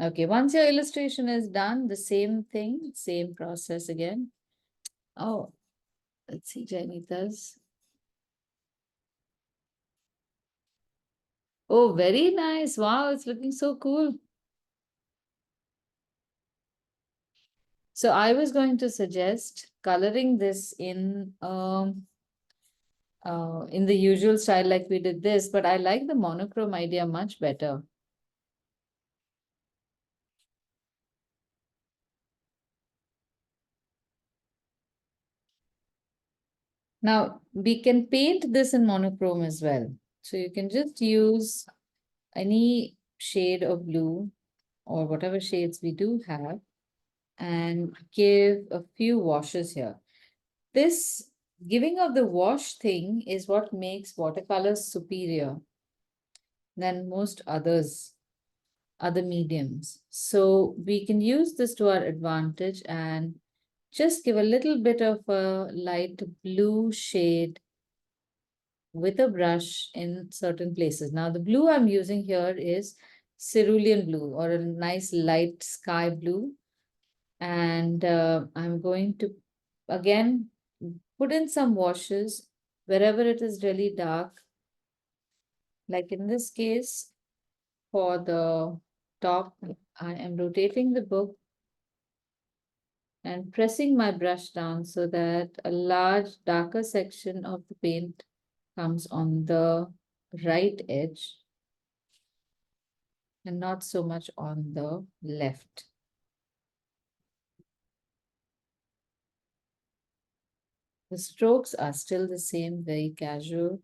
Okay, once your illustration is done, the same thing, same process again. Oh, let's see, Janita's. Oh, very nice. Wow, it's looking so cool. So I was going to suggest coloring this in the usual style like we did this, but I like the monochrome idea much better. Now, we can paint this in monochrome as well. So you can just use any shade of blue or whatever shades we do have and give a few washes here. This giving of the wash thing is what makes watercolors superior than most other mediums. So we can use this to our advantage and just give a little bit of a light blue shade with a brush in certain places. Now, the blue I'm using here is cerulean blue, or a nice light sky blue. And I'm going to, again, put in some washes wherever it is really dark. Like in this case, for the top, I am rotating the book and pressing my brush down so that a large darker section of the paint comes on the right edge and not so much on the left. The strokes are still the same, very casual.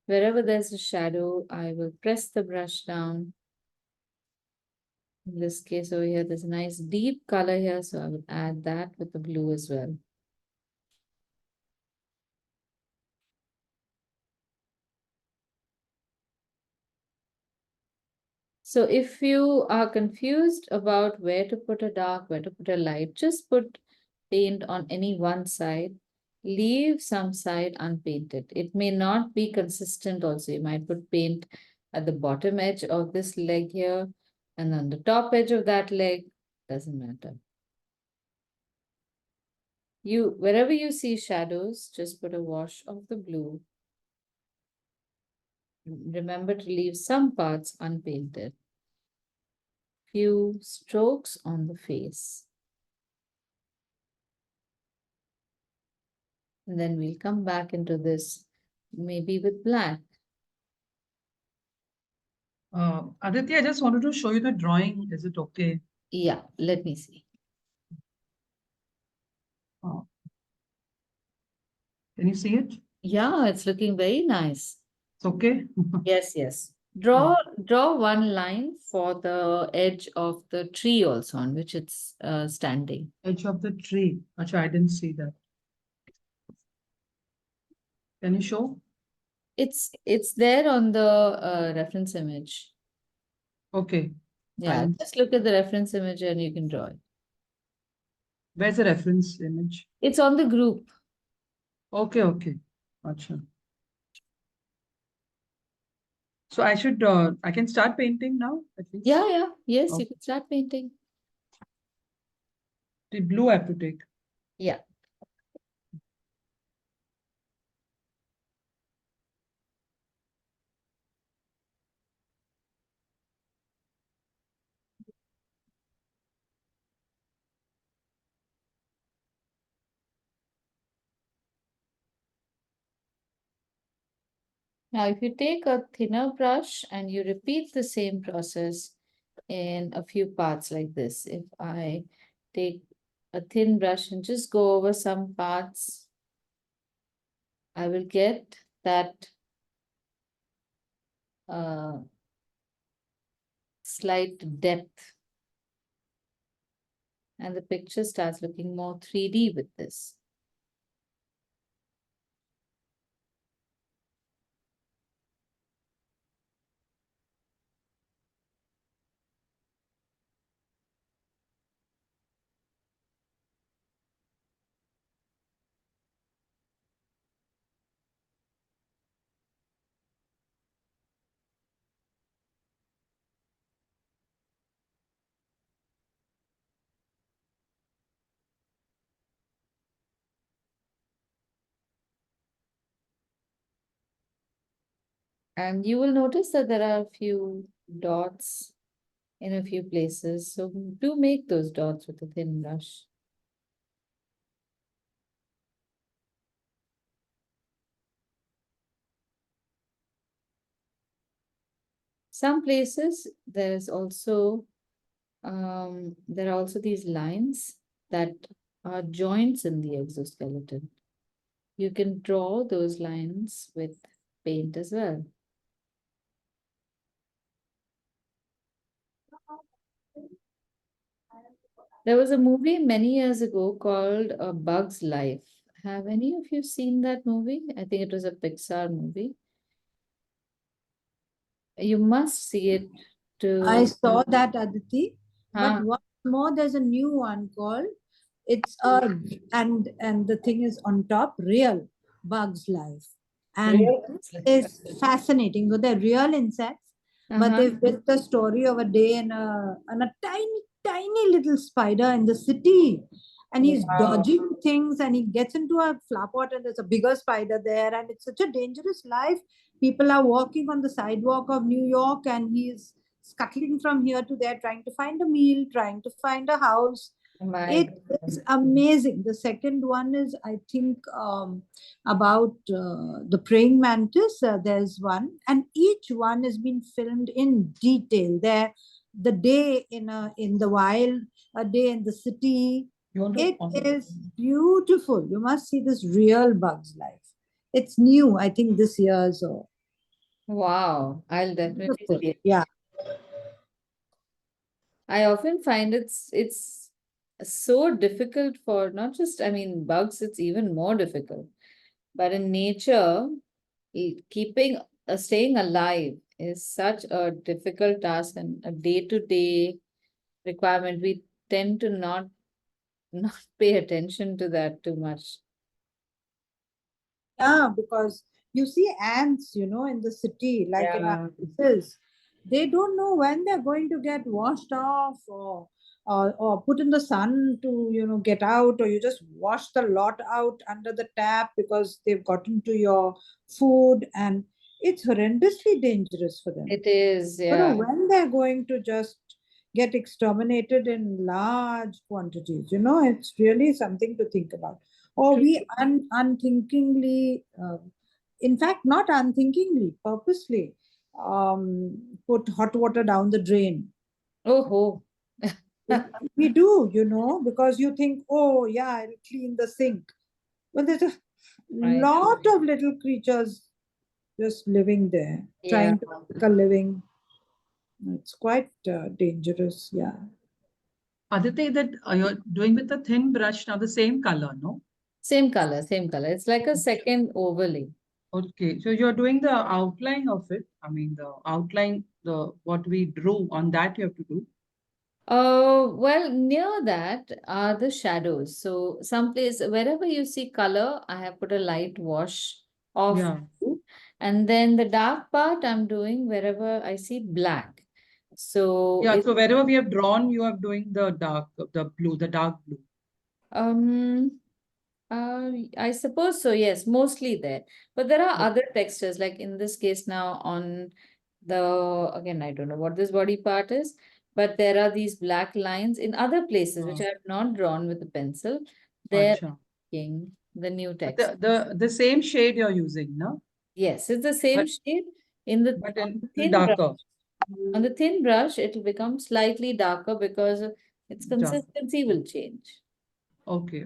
Wherever there's a shadow, I will press the brush down. In this case over here, there's a nice deep color here, so I would add that with the blue as well. So if you are confused about where to put a dark, where to put a light, just put paint on any one side. Leave some side unpainted. It may not be consistent also. You might put paint at the bottom edge of this leg here and on the top edge of that leg. Doesn't matter. Wherever you see shadows, just put a wash of the blue. Remember to leave some parts unpainted. Few strokes on the face. And then we'll come back into this, maybe with black. Aditya, I just wanted to show you the drawing. Is it okay? Yeah, let me see. Can you see it? Yeah, it's looking very nice. It's okay? Yes, yes. Draw one line for the edge of the tree also on which it's standing. Edge of the tree. Actually, I didn't see that. Can you show? It's there on the reference image. Okay. Yeah, Fine. just look at the reference image and you can draw it. Where's the reference image? It's on the group. Okay, okay. Gotcha. So I can start painting now, at least? Yeah. Yes, you Okay. can start painting. The blue I have to take. Yeah. Now, if you take a thinner brush and you repeat the same process in a few parts like this, if I take a thin brush and just go over some parts, I will get that slight depth. And the picture starts looking more 3D with this. And you will notice that there are a few dots in a few places. So do make those dots with a thin brush. Some places there are also these lines that are joints in the exoskeleton. You can draw those lines with paint as well. There was a movie many years ago called A Bug's Life. Have any of you seen that movie? I think it was a Pixar movie. You must see it I to. saw that, Aditi. Huh. But once more, there's a new one called it's a and the thing is on top, Real Bugs Life. And Real it's fascinating. So they're real insects, but they've built the story of a day in a tiny little spider in the city. And he's Wow. dodging things and he gets into a flower pot and there's a bigger spider there. And it's such a dangerous life. People are walking on the sidewalk of New York and he's scuttling from here to there, trying to find a meal, trying to find a house. It is amazing. The second one is, I think, about the praying mantis. There's one, and each one has been filmed in detail. There, the day in the wild, a day in the city. It is beautiful. You must see this Real Bugs Life. It's new, I think, this year. So Wow, I'll definitely see it. yeah. I often find it's so difficult for not just, I mean, bugs, it's even more difficult. But in nature, staying alive is such a difficult task and a day-to-day requirement. We tend to not pay attention to that too much. Yeah, because you see ants, in the city, like in our Yeah. places, they don't know when they're going to get washed off or put in the sun to, get out, or you just wash the lot out under the tap because they've gotten to your food, and it's horrendously dangerous for them. It is, I don't know yeah. when they're going to just get exterminated in large quantities. It's really something to think about. Or we unthinkingly, in fact, not unthinkingly, purposely, put hot water down the drain. Oh, We do, because you think, oh, yeah, I'll clean the sink. Well, there's a right. lot of little creatures just living there, Yeah. trying to make a living. It's quite dangerous, yeah. Aditi, that you're doing with a thin brush now, the same color, no? Same color, same color. It's like a second overlay. Okay, so you're doing the outline of it. I mean, the outline, the what we drew on that you have to do. Well, near that are the shadows. So someplace wherever you see color, I have put a light wash of Yeah. blue. And then the dark part I'm doing wherever I see black. So Yeah, it, so wherever we have drawn, you are doing the dark, the blue, the dark blue. um I suppose so, yes, mostly there. But there are Okay. other textures, like in this case now on again, I don't know what this body part is, but there are these black lines in other places which I have not drawn with a pencil. They're Acha. making the new But text. the same shade you're using, no? Yes, it's the same But shade in the but on in the little thin brush. darker. On the thin brush, it will become slightly darker because its Dark. consistency will change. Okay.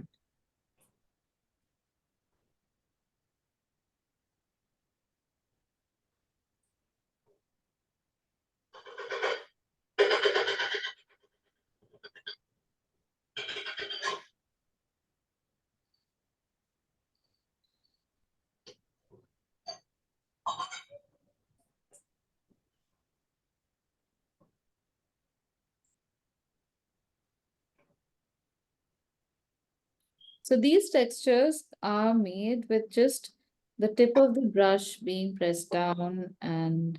So these textures are made with just the tip of the brush being pressed down and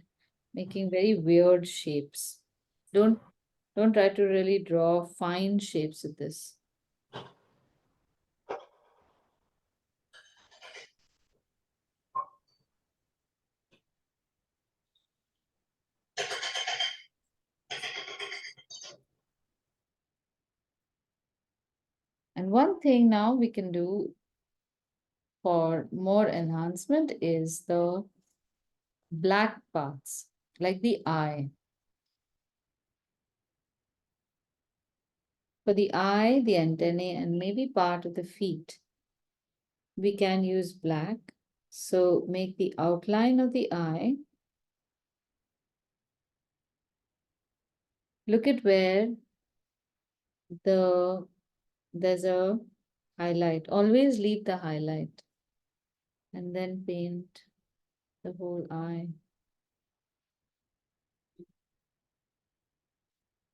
making very weird shapes. Don't don't try to really draw fine shapes with this. And one thing now we can do for more enhancement is the black parts, like the eye. For the eye, the antennae, and maybe part of the feet, we can use black. So make the outline of the eye. Look at where there's a highlight. Always leave the highlight and then paint the whole eye.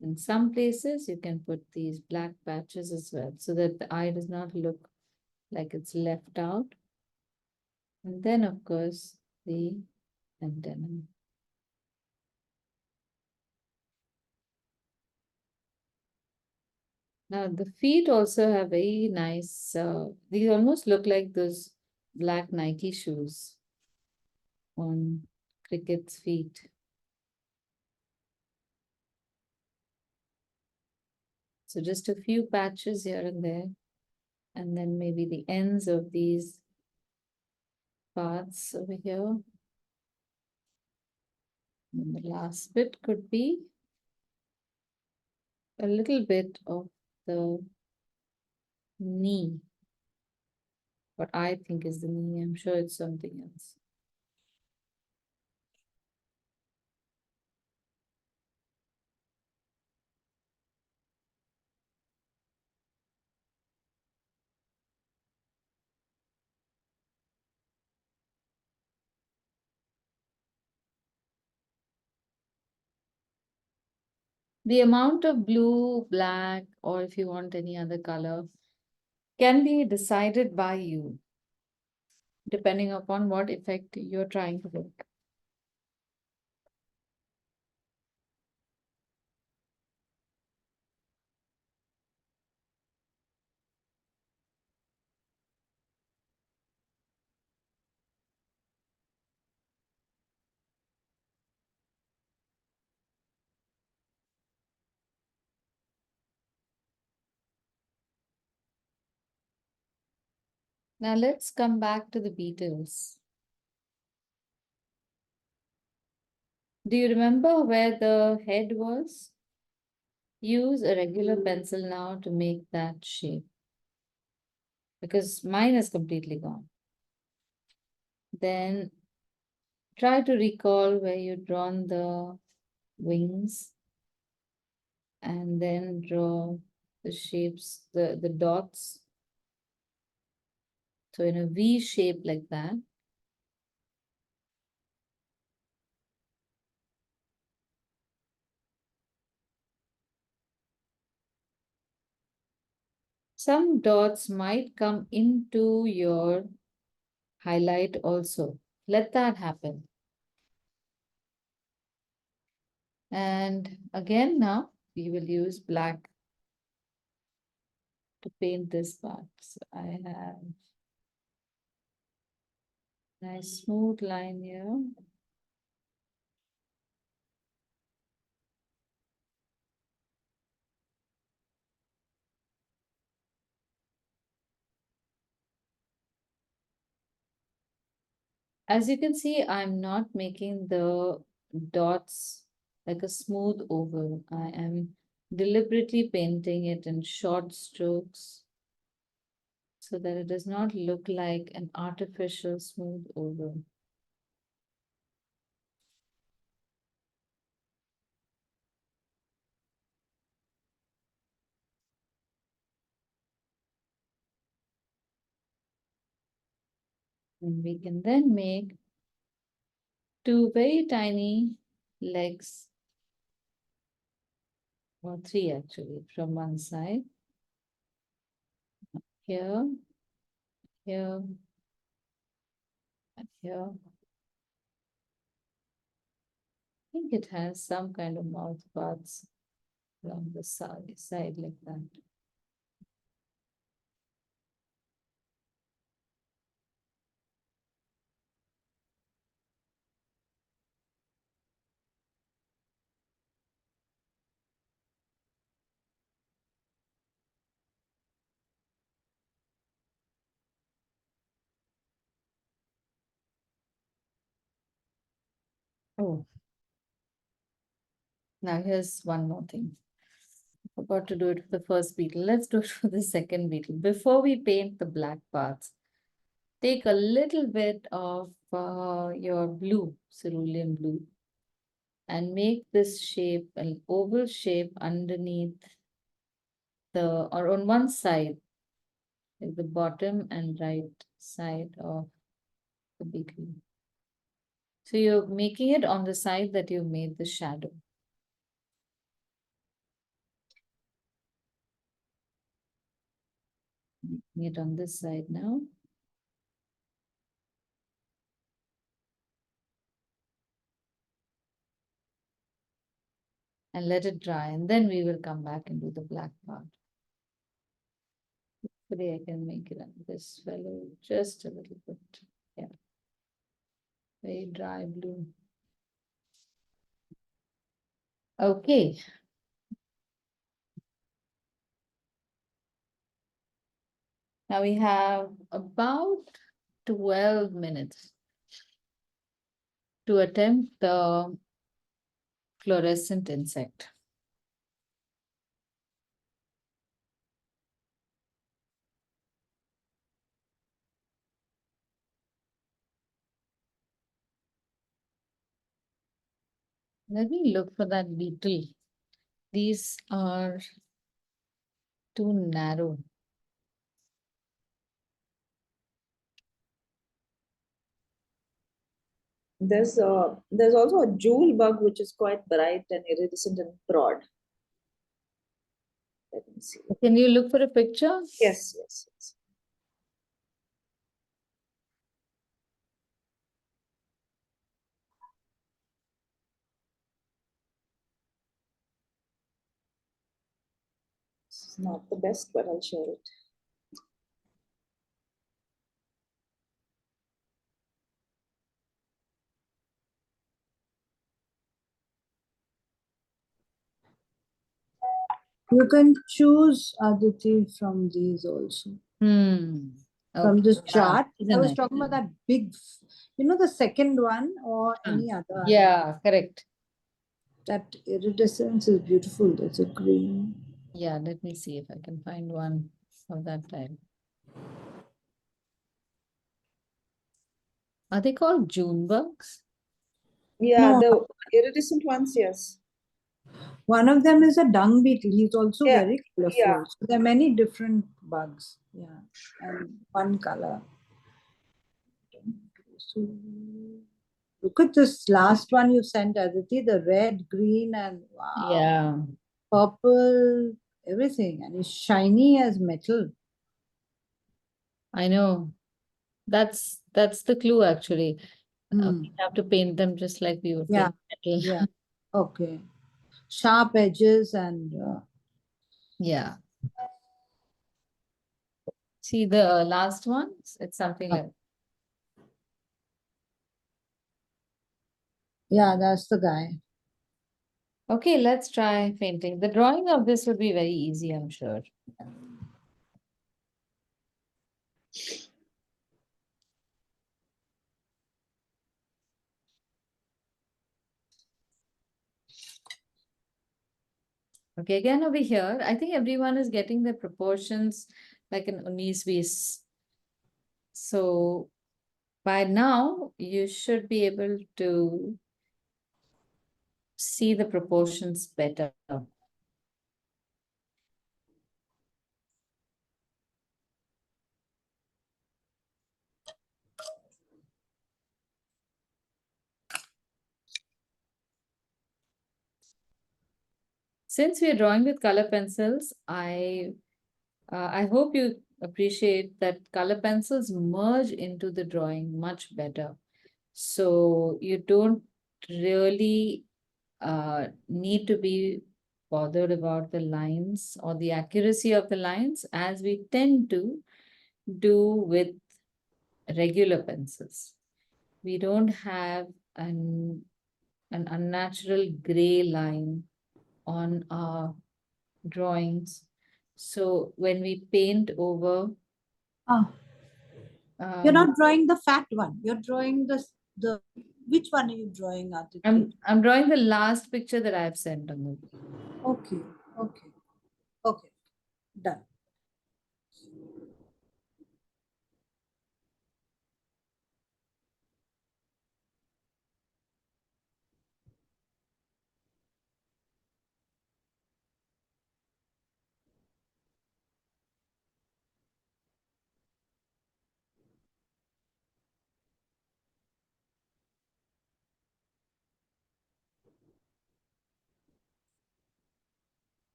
In some places, you can put these black patches as well so that the eye does not look like it's left out. And then, of course, the antenna. Now, the feet also have very nice, these almost look like those black Nike shoes on cricket's feet. So just a few patches here and there, and then maybe the ends of these parts over here. And the last bit could be a little bit of the knee. What I think is the knee, I'm sure it's something else. The amount of blue, black, or if you want any other color, can be decided by you, depending upon what effect you're trying to make. Now let's come back to the beetles. Do you remember where the head was? Use a regular pencil now to make that shape, because mine is completely gone. Then try to recall where you've drawn the wings and then draw the shapes, the dots. So in a V shape like that. Some dots might come into your highlight also. Let that happen. And again now we will use black to paint this part. So I have a nice smooth line here. As you can see, I'm not making the dots like a smooth oval. I am deliberately painting it in short strokes so that it does not look like an artificial smooth oval. And we can then make two very tiny legs, or three actually, from one side. Here, here, and here. I think it has some kind of mouth parts along the side like that. Oh, now here's one more thing. Forgot to do it for the first beetle. Let's do it for the second beetle. Before we paint the black parts, take a little bit of your blue, cerulean blue, and make this shape, an oval shape underneath or on one side, like the bottom and right side of the beetle. So you're making it on the side that you made the shadow. Making it on this side now. And let it dry, and then we will come back and do the black part. Hopefully I can make it on this fellow just a little bit. Yeah. Very dry blue. Okay. Now we have about 12 minutes to attempt the fluorescent insect. Let me look for that beetle. These are too narrow. There's also a jewel bug which is quite bright and iridescent and broad. Let me see. Can you look for a picture? Yes, yes, yes. It's not the best, but I'll share it. You can choose Aditi from these also. Hmm. From Okay. this Yeah, chart. these are I was nice. talking about that big, the second one or Ah, any other. Yeah, correct. That iridescence is beautiful. That's a green. Yeah, let me see if I can find one of that type. Are they called June bugs? Yeah, No. the iridescent ones, yes. One of them is a dung beetle. He's also Yeah, very colorful. yeah. So there are many different bugs. Yeah. And one color. So look at this last one you sent, Aditi, the red, green, and wow, Yeah, purple, everything. And it's shiny as metal. I know. That's the clue actually. Hmm. We have to paint them just like we would Yeah, paint metal. yeah. Okay. Sharp edges and Yeah. See the last ones? It's something like yeah, that's the guy. okay, let's try painting. The drawing of this would be very easy, I'm sure. Okay, again over here, I think everyone is getting the proportions like an 19-20. So by now, you should be able to see the proportions better. Since we are drawing with color pencils, I hope you appreciate that color pencils merge into the drawing much better. So you don't really need to be bothered about the lines or the accuracy of the lines as we tend to do with regular pencils. We don't have an unnatural gray line on our drawings. So when we paint over, Ah, you're um, not drawing the fat one. You're drawing the which one are you drawing, Aditi? I'm drawing the last picture that I've sent on the. Okay, okay, okay, done.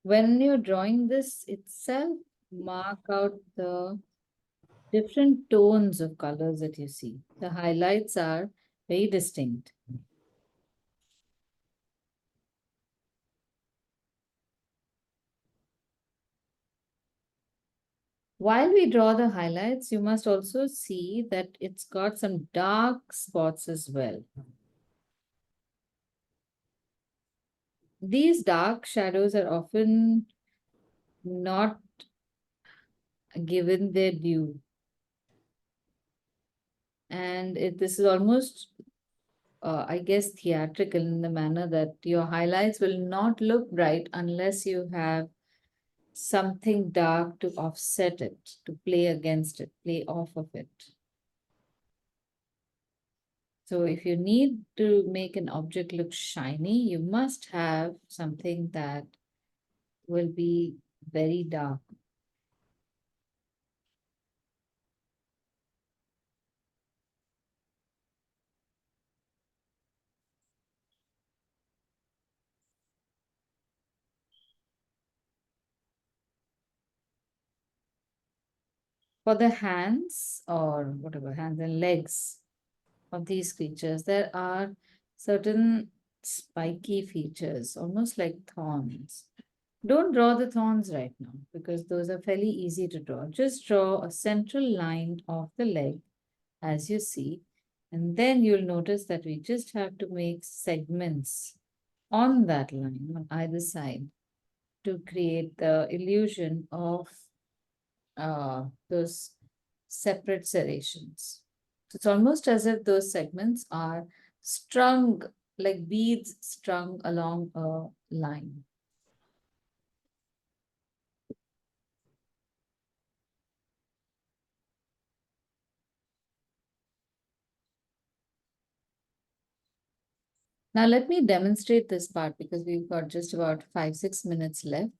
When you're drawing this itself, mark out the different tones of colors that you see. The highlights are very distinct. While we draw the highlights, you must also see that it's got some dark spots as well. These dark shadows are often not given their due. And this is almost, I guess, theatrical in the manner that your highlights will not look bright unless you have something dark to offset it, to play against it, play off of it. So if you need to make an object look shiny, you must have something that will be very dark. For the hands or whatever, hands and legs of these creatures, there are certain spiky features, almost like thorns. Don't draw the thorns right now because those are fairly easy to draw. Just draw a central line of the leg as you see, and then you'll notice that we just have to make segments on that line on either side to create the illusion of those separate serrations. So it's almost as if those segments are strung like beads strung along a line. Now let me demonstrate this part because we've got just about 5-6 minutes left.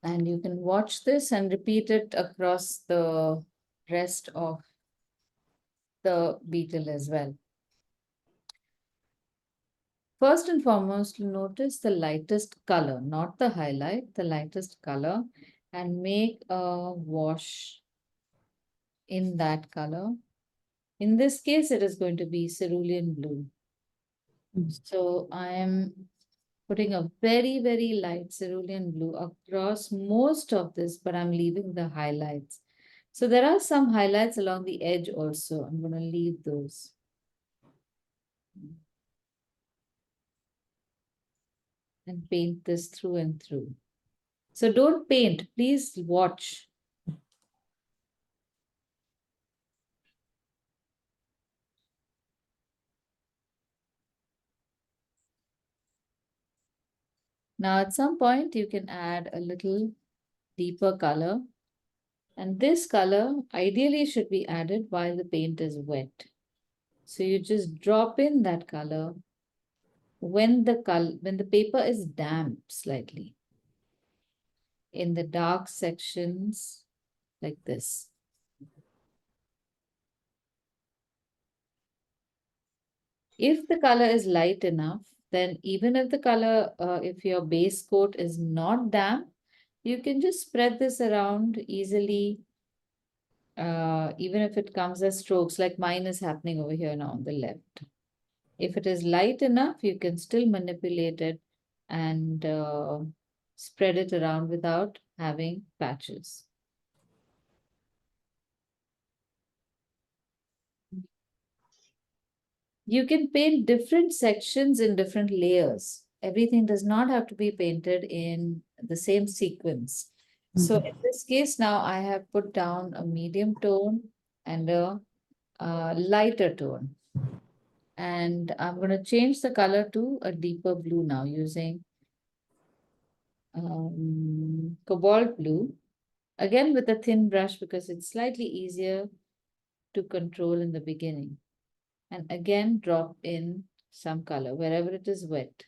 And you can watch this and repeat it across the rest of the beetle as well. First and foremost, notice the lightest color, not the highlight, the lightest color, and make a wash in that color. In this case, it is going to be cerulean blue. So I am putting a very, very light cerulean blue across most of this, but I'm leaving the highlights. So there are some highlights along the edge also. I'm going to leave those. And paint this through and through. So don't paint, please watch. Now at some point you can add a little deeper color. And this color ideally should be added while the paint is wet. So you just drop in that color when the paper is damp slightly in the dark sections like this. If the color is light enough, then even if the color, if your base coat is not damp, you can just spread this around easily, even if it comes as strokes, like mine is happening over here now on the left. If it is light enough, you can still manipulate it and spread it around without having patches. You can paint different sections in different layers. Everything does not have to be painted in the same sequence. So in this case now I have put down a medium tone and a lighter tone. And I'm going to change the color to a deeper blue now using cobalt blue. Again with a thin brush because it's slightly easier to control in the beginning. And again drop in some color wherever it is wet.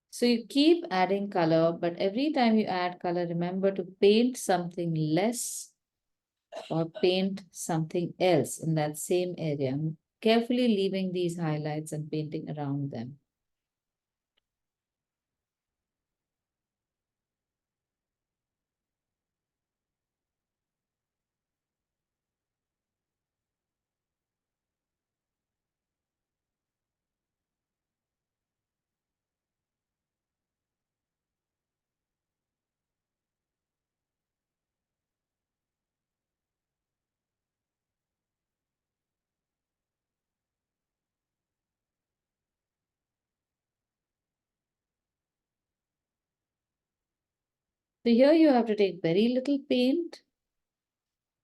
So you keep adding color, but every time you add color, remember to paint something less or paint something else in that same area, carefully leaving these highlights and painting around them. So here you have to take very little paint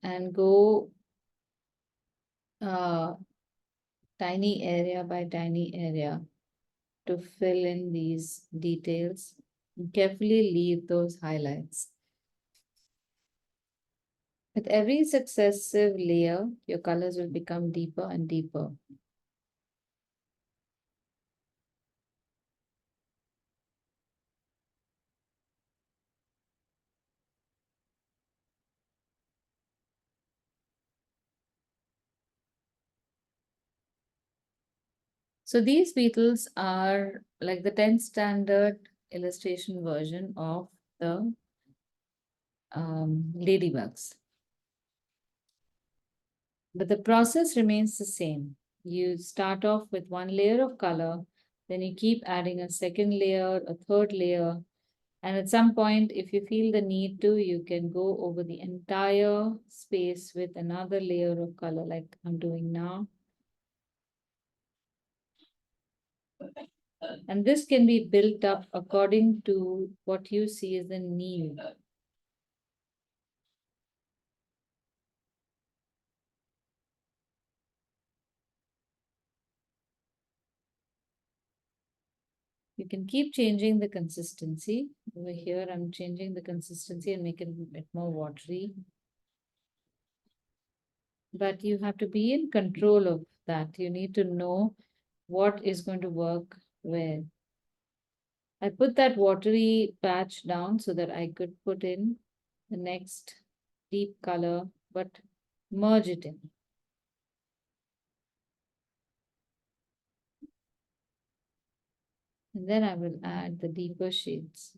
and go tiny area by tiny area to fill in these details. And carefully leave those highlights. With every successive layer, your colors will become deeper and deeper. So these beetles are like the 10th standard illustration version of the ladybugs. But the process remains the same. You start off with one layer of color, then you keep adding a second layer, a third layer, and at some point, if you feel the need to, you can go over the entire space with another layer of color like I'm doing now. And this can be built up according to what you see as the need. You can keep changing the consistency. Over here, I'm changing the consistency and make it a bit more watery. But you have to be in control of that. You need to know what is going to work where. I put that watery patch down so that I could put in the next deep color, but merge it in. And then I will add the deeper shades.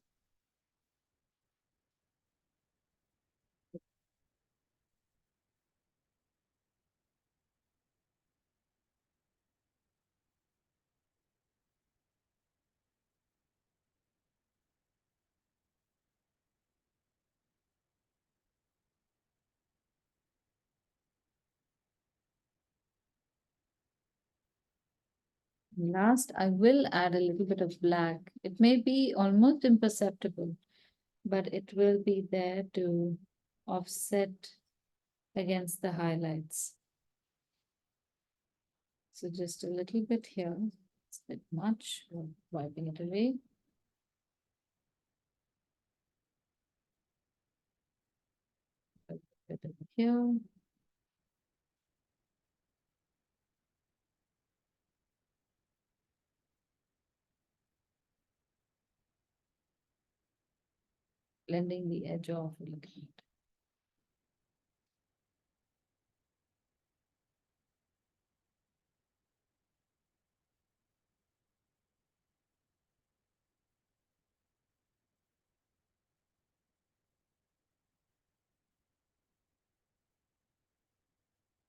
Last, I will add a little bit of black. It may be almost imperceptible, but it will be there to offset against the highlights. So just a little bit here. It's a bit much. We're wiping it away. A bit over here. Blending the edge off a little bit.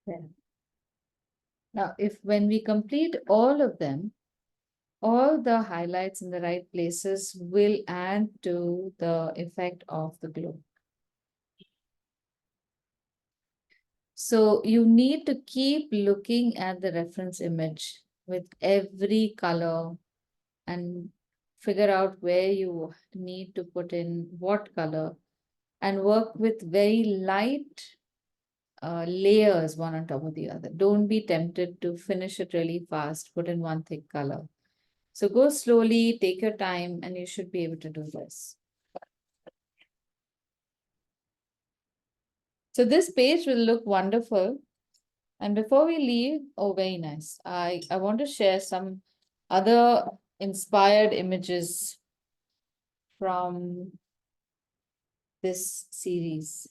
There. Now, if when we complete all of them, all the highlights in the right places will add to the effect of the glow. So you need to keep looking at the reference image with every color and figure out where you need to put in what color and work with very light layers one on top of the other. Don't be tempted to finish it really fast, put in one thick color. So go slowly, take your time, and you should be able to do this. So this page will look wonderful. And before we leave, oh, very nice. I want to share some other inspired images from this series.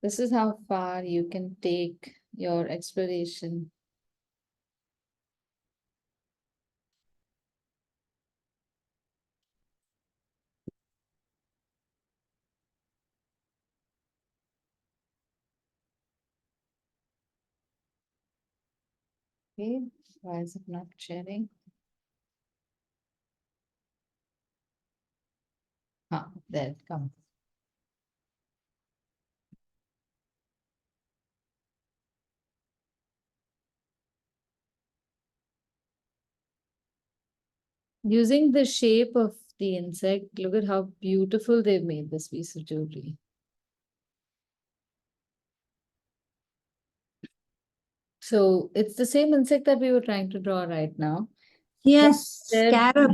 This is how far you can take your exploration. Okay, why is it not sharing? Ah, there it comes. Using the shape of the insect, look at how beautiful they've made this piece of jewelry. So it's the same insect that we were trying to draw right now. Yes, They're-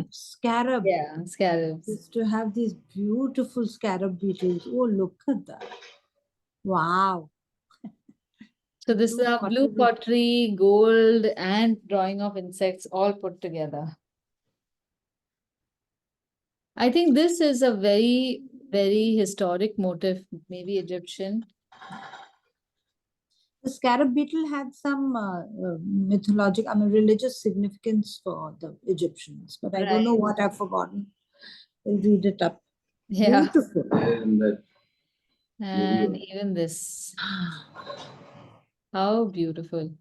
scarab. Yeah, scarabs. Is to have these beautiful scarab beetles. Oh, look at that. Wow. So this is Blue our blue pottery. pottery, gold, and drawing of insects all put together. I think this is a very, very historic motif, maybe Egyptian. The scarab beetle had some mythological, I mean, religious significance for the Egyptians, but I don't know Right. what I've forgotten. We'll read it up. Yeah, Beautiful. and even this. How beautiful.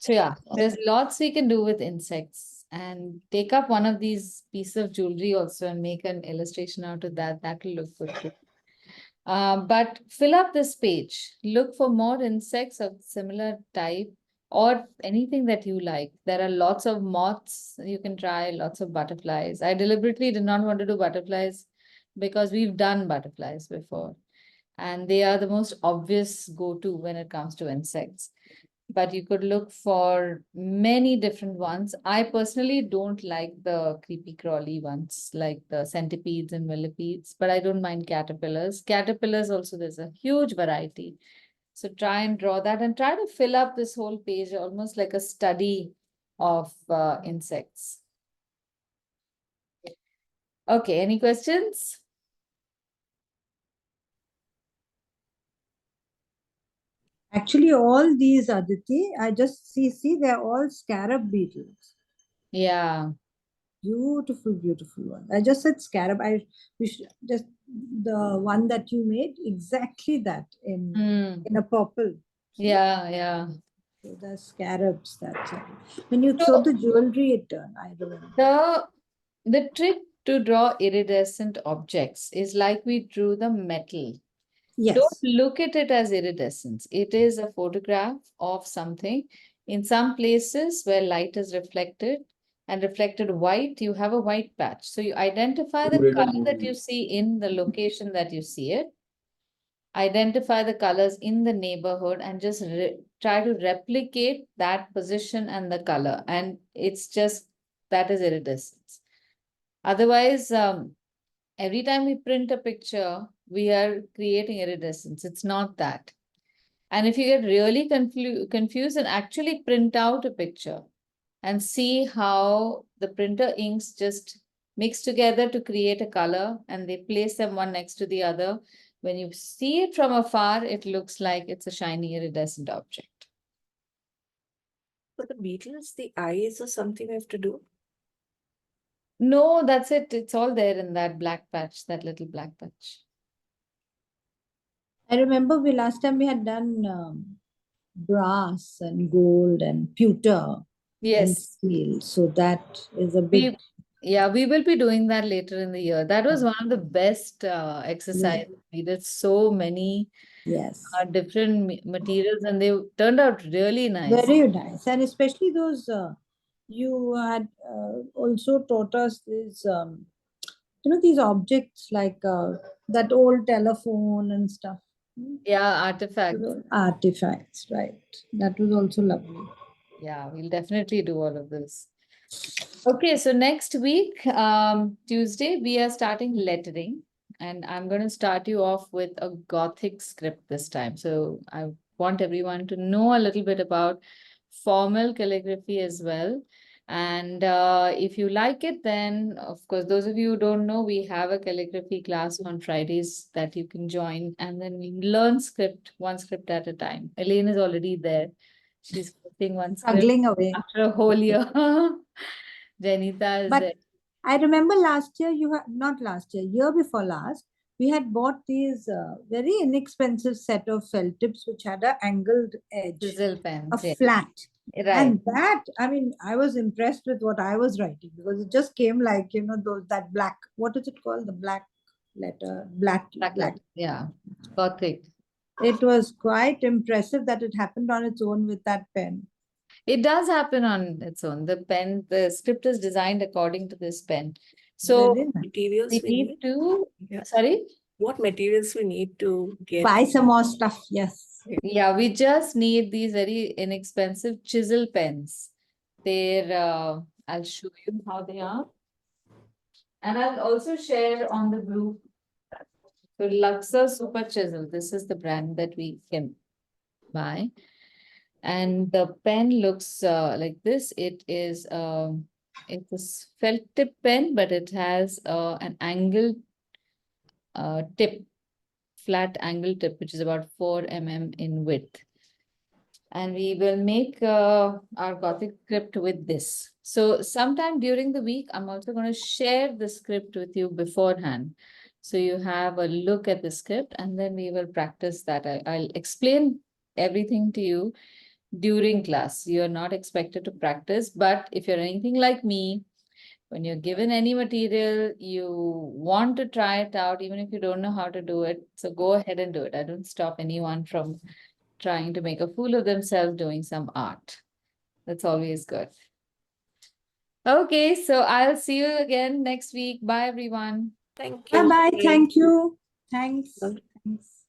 So yeah, there's lots we can do with insects, and take up one of these pieces of jewelry also and make an illustration out of that. That will look good too. But fill up this page. Look for more insects of similar type or anything that you like. There are lots of moths you can try, lots of butterflies. I deliberately did not want to do butterflies because we've done butterflies before, and they are the most obvious go-to when it comes to insects. But you could look for many different ones. I personally don't like the creepy crawly ones, like the centipedes and millipedes, but I don't mind caterpillars. Caterpillars also, there's a huge variety. So try and draw that and try to fill up this whole page, almost like a study of insects. Okay, any questions? Actually, all these, Aditi, I just see they're all scarab beetles. Yeah. Beautiful, beautiful one. I just said scarab. We should just the one that you made exactly that Mm. in a purple. Yeah, yeah. So the scarabs. That's it. When you So- showed the jewelry, it turned. I remember. The trick to draw iridescent objects is like we drew the metal. Yes. Don't look at it as iridescence. It is a photograph of something. In some places where light is reflected and reflected white, you have a white patch. So you identify the color that you see in the location that you see it. Identify the colors in the neighborhood and just try to replicate that position and the color. And it's just, that is iridescence. Otherwise, every time we print a picture, we are creating iridescence. It's not that. And if you get really confused and actually print out a picture and see how the printer inks just mix together to create a color and they place them one next to the other. When you see it from afar, it looks like it's a shiny iridescent object. For the beetles, the eyes or something I have to do. No, that's it. It's all there in that black patch, that little black patch. I remember last time we had done brass and gold and pewter and Yes. steel. So that is a big. We will be doing that later in the year. That was one of the best exercises. We did so many Yes. different materials and they turned out really nice. Very nice. And especially those, you had also taught us these, these objects like that old telephone and stuff. Yeah, artifacts. Artifacts, right. That was also lovely. Yeah, we'll definitely do all of this. Okay, so next week, Tuesday, we are starting lettering. And I'm going to start you off with a Gothic script this time. So I want everyone to know a little bit about formal calligraphy as well. And if you like it, then of course, those of you who don't know, we have a calligraphy class on Fridays that you can join and then we learn one script at a time. Elaine is already there. She's scripting one script Struggling away. after a whole year. Janita is But there. I remember last year, not last year, year before last, we had bought these very inexpensive set of felt tips which had an angled edge, Chisel pens. a flat. Right. And that, I mean, I was impressed with what I was writing because it just came like, that black, what is it called? The black letter, black. Yeah, Gothic. It was quite impressive that it happened on its own with that pen. It does happen on its own. The script is designed according to this pen. So Very nice. Materials we we need need. to, Yeah. sorry? What materials we need to get? Buy some more stuff, yes. Yeah, we just need these very inexpensive chisel pens. They're, I'll show you how they are. And I'll also share on the group So Luxor Super Chisel, this is the brand that we can buy. And the pen looks like this. It is it's a felt tip pen, but it has an angled tip, flat angle tip, which is about 4 mm in width. And we will make our Gothic script with this. So sometime during the week, I'm also going to share the script with you beforehand. So you have a look at the script and then we will practice that. I'll explain everything to you during class. You're not expected to practice, but if you're anything like me, when you're given any material, you want to try it out, even if you don't know how to do it. So go ahead and do it. I don't stop anyone from trying to make a fool of themselves doing some art. That's always good. Okay, so I'll see you again next week. Bye, everyone. Thank you. Bye bye. Thank you. Thanks. Bye. Thanks.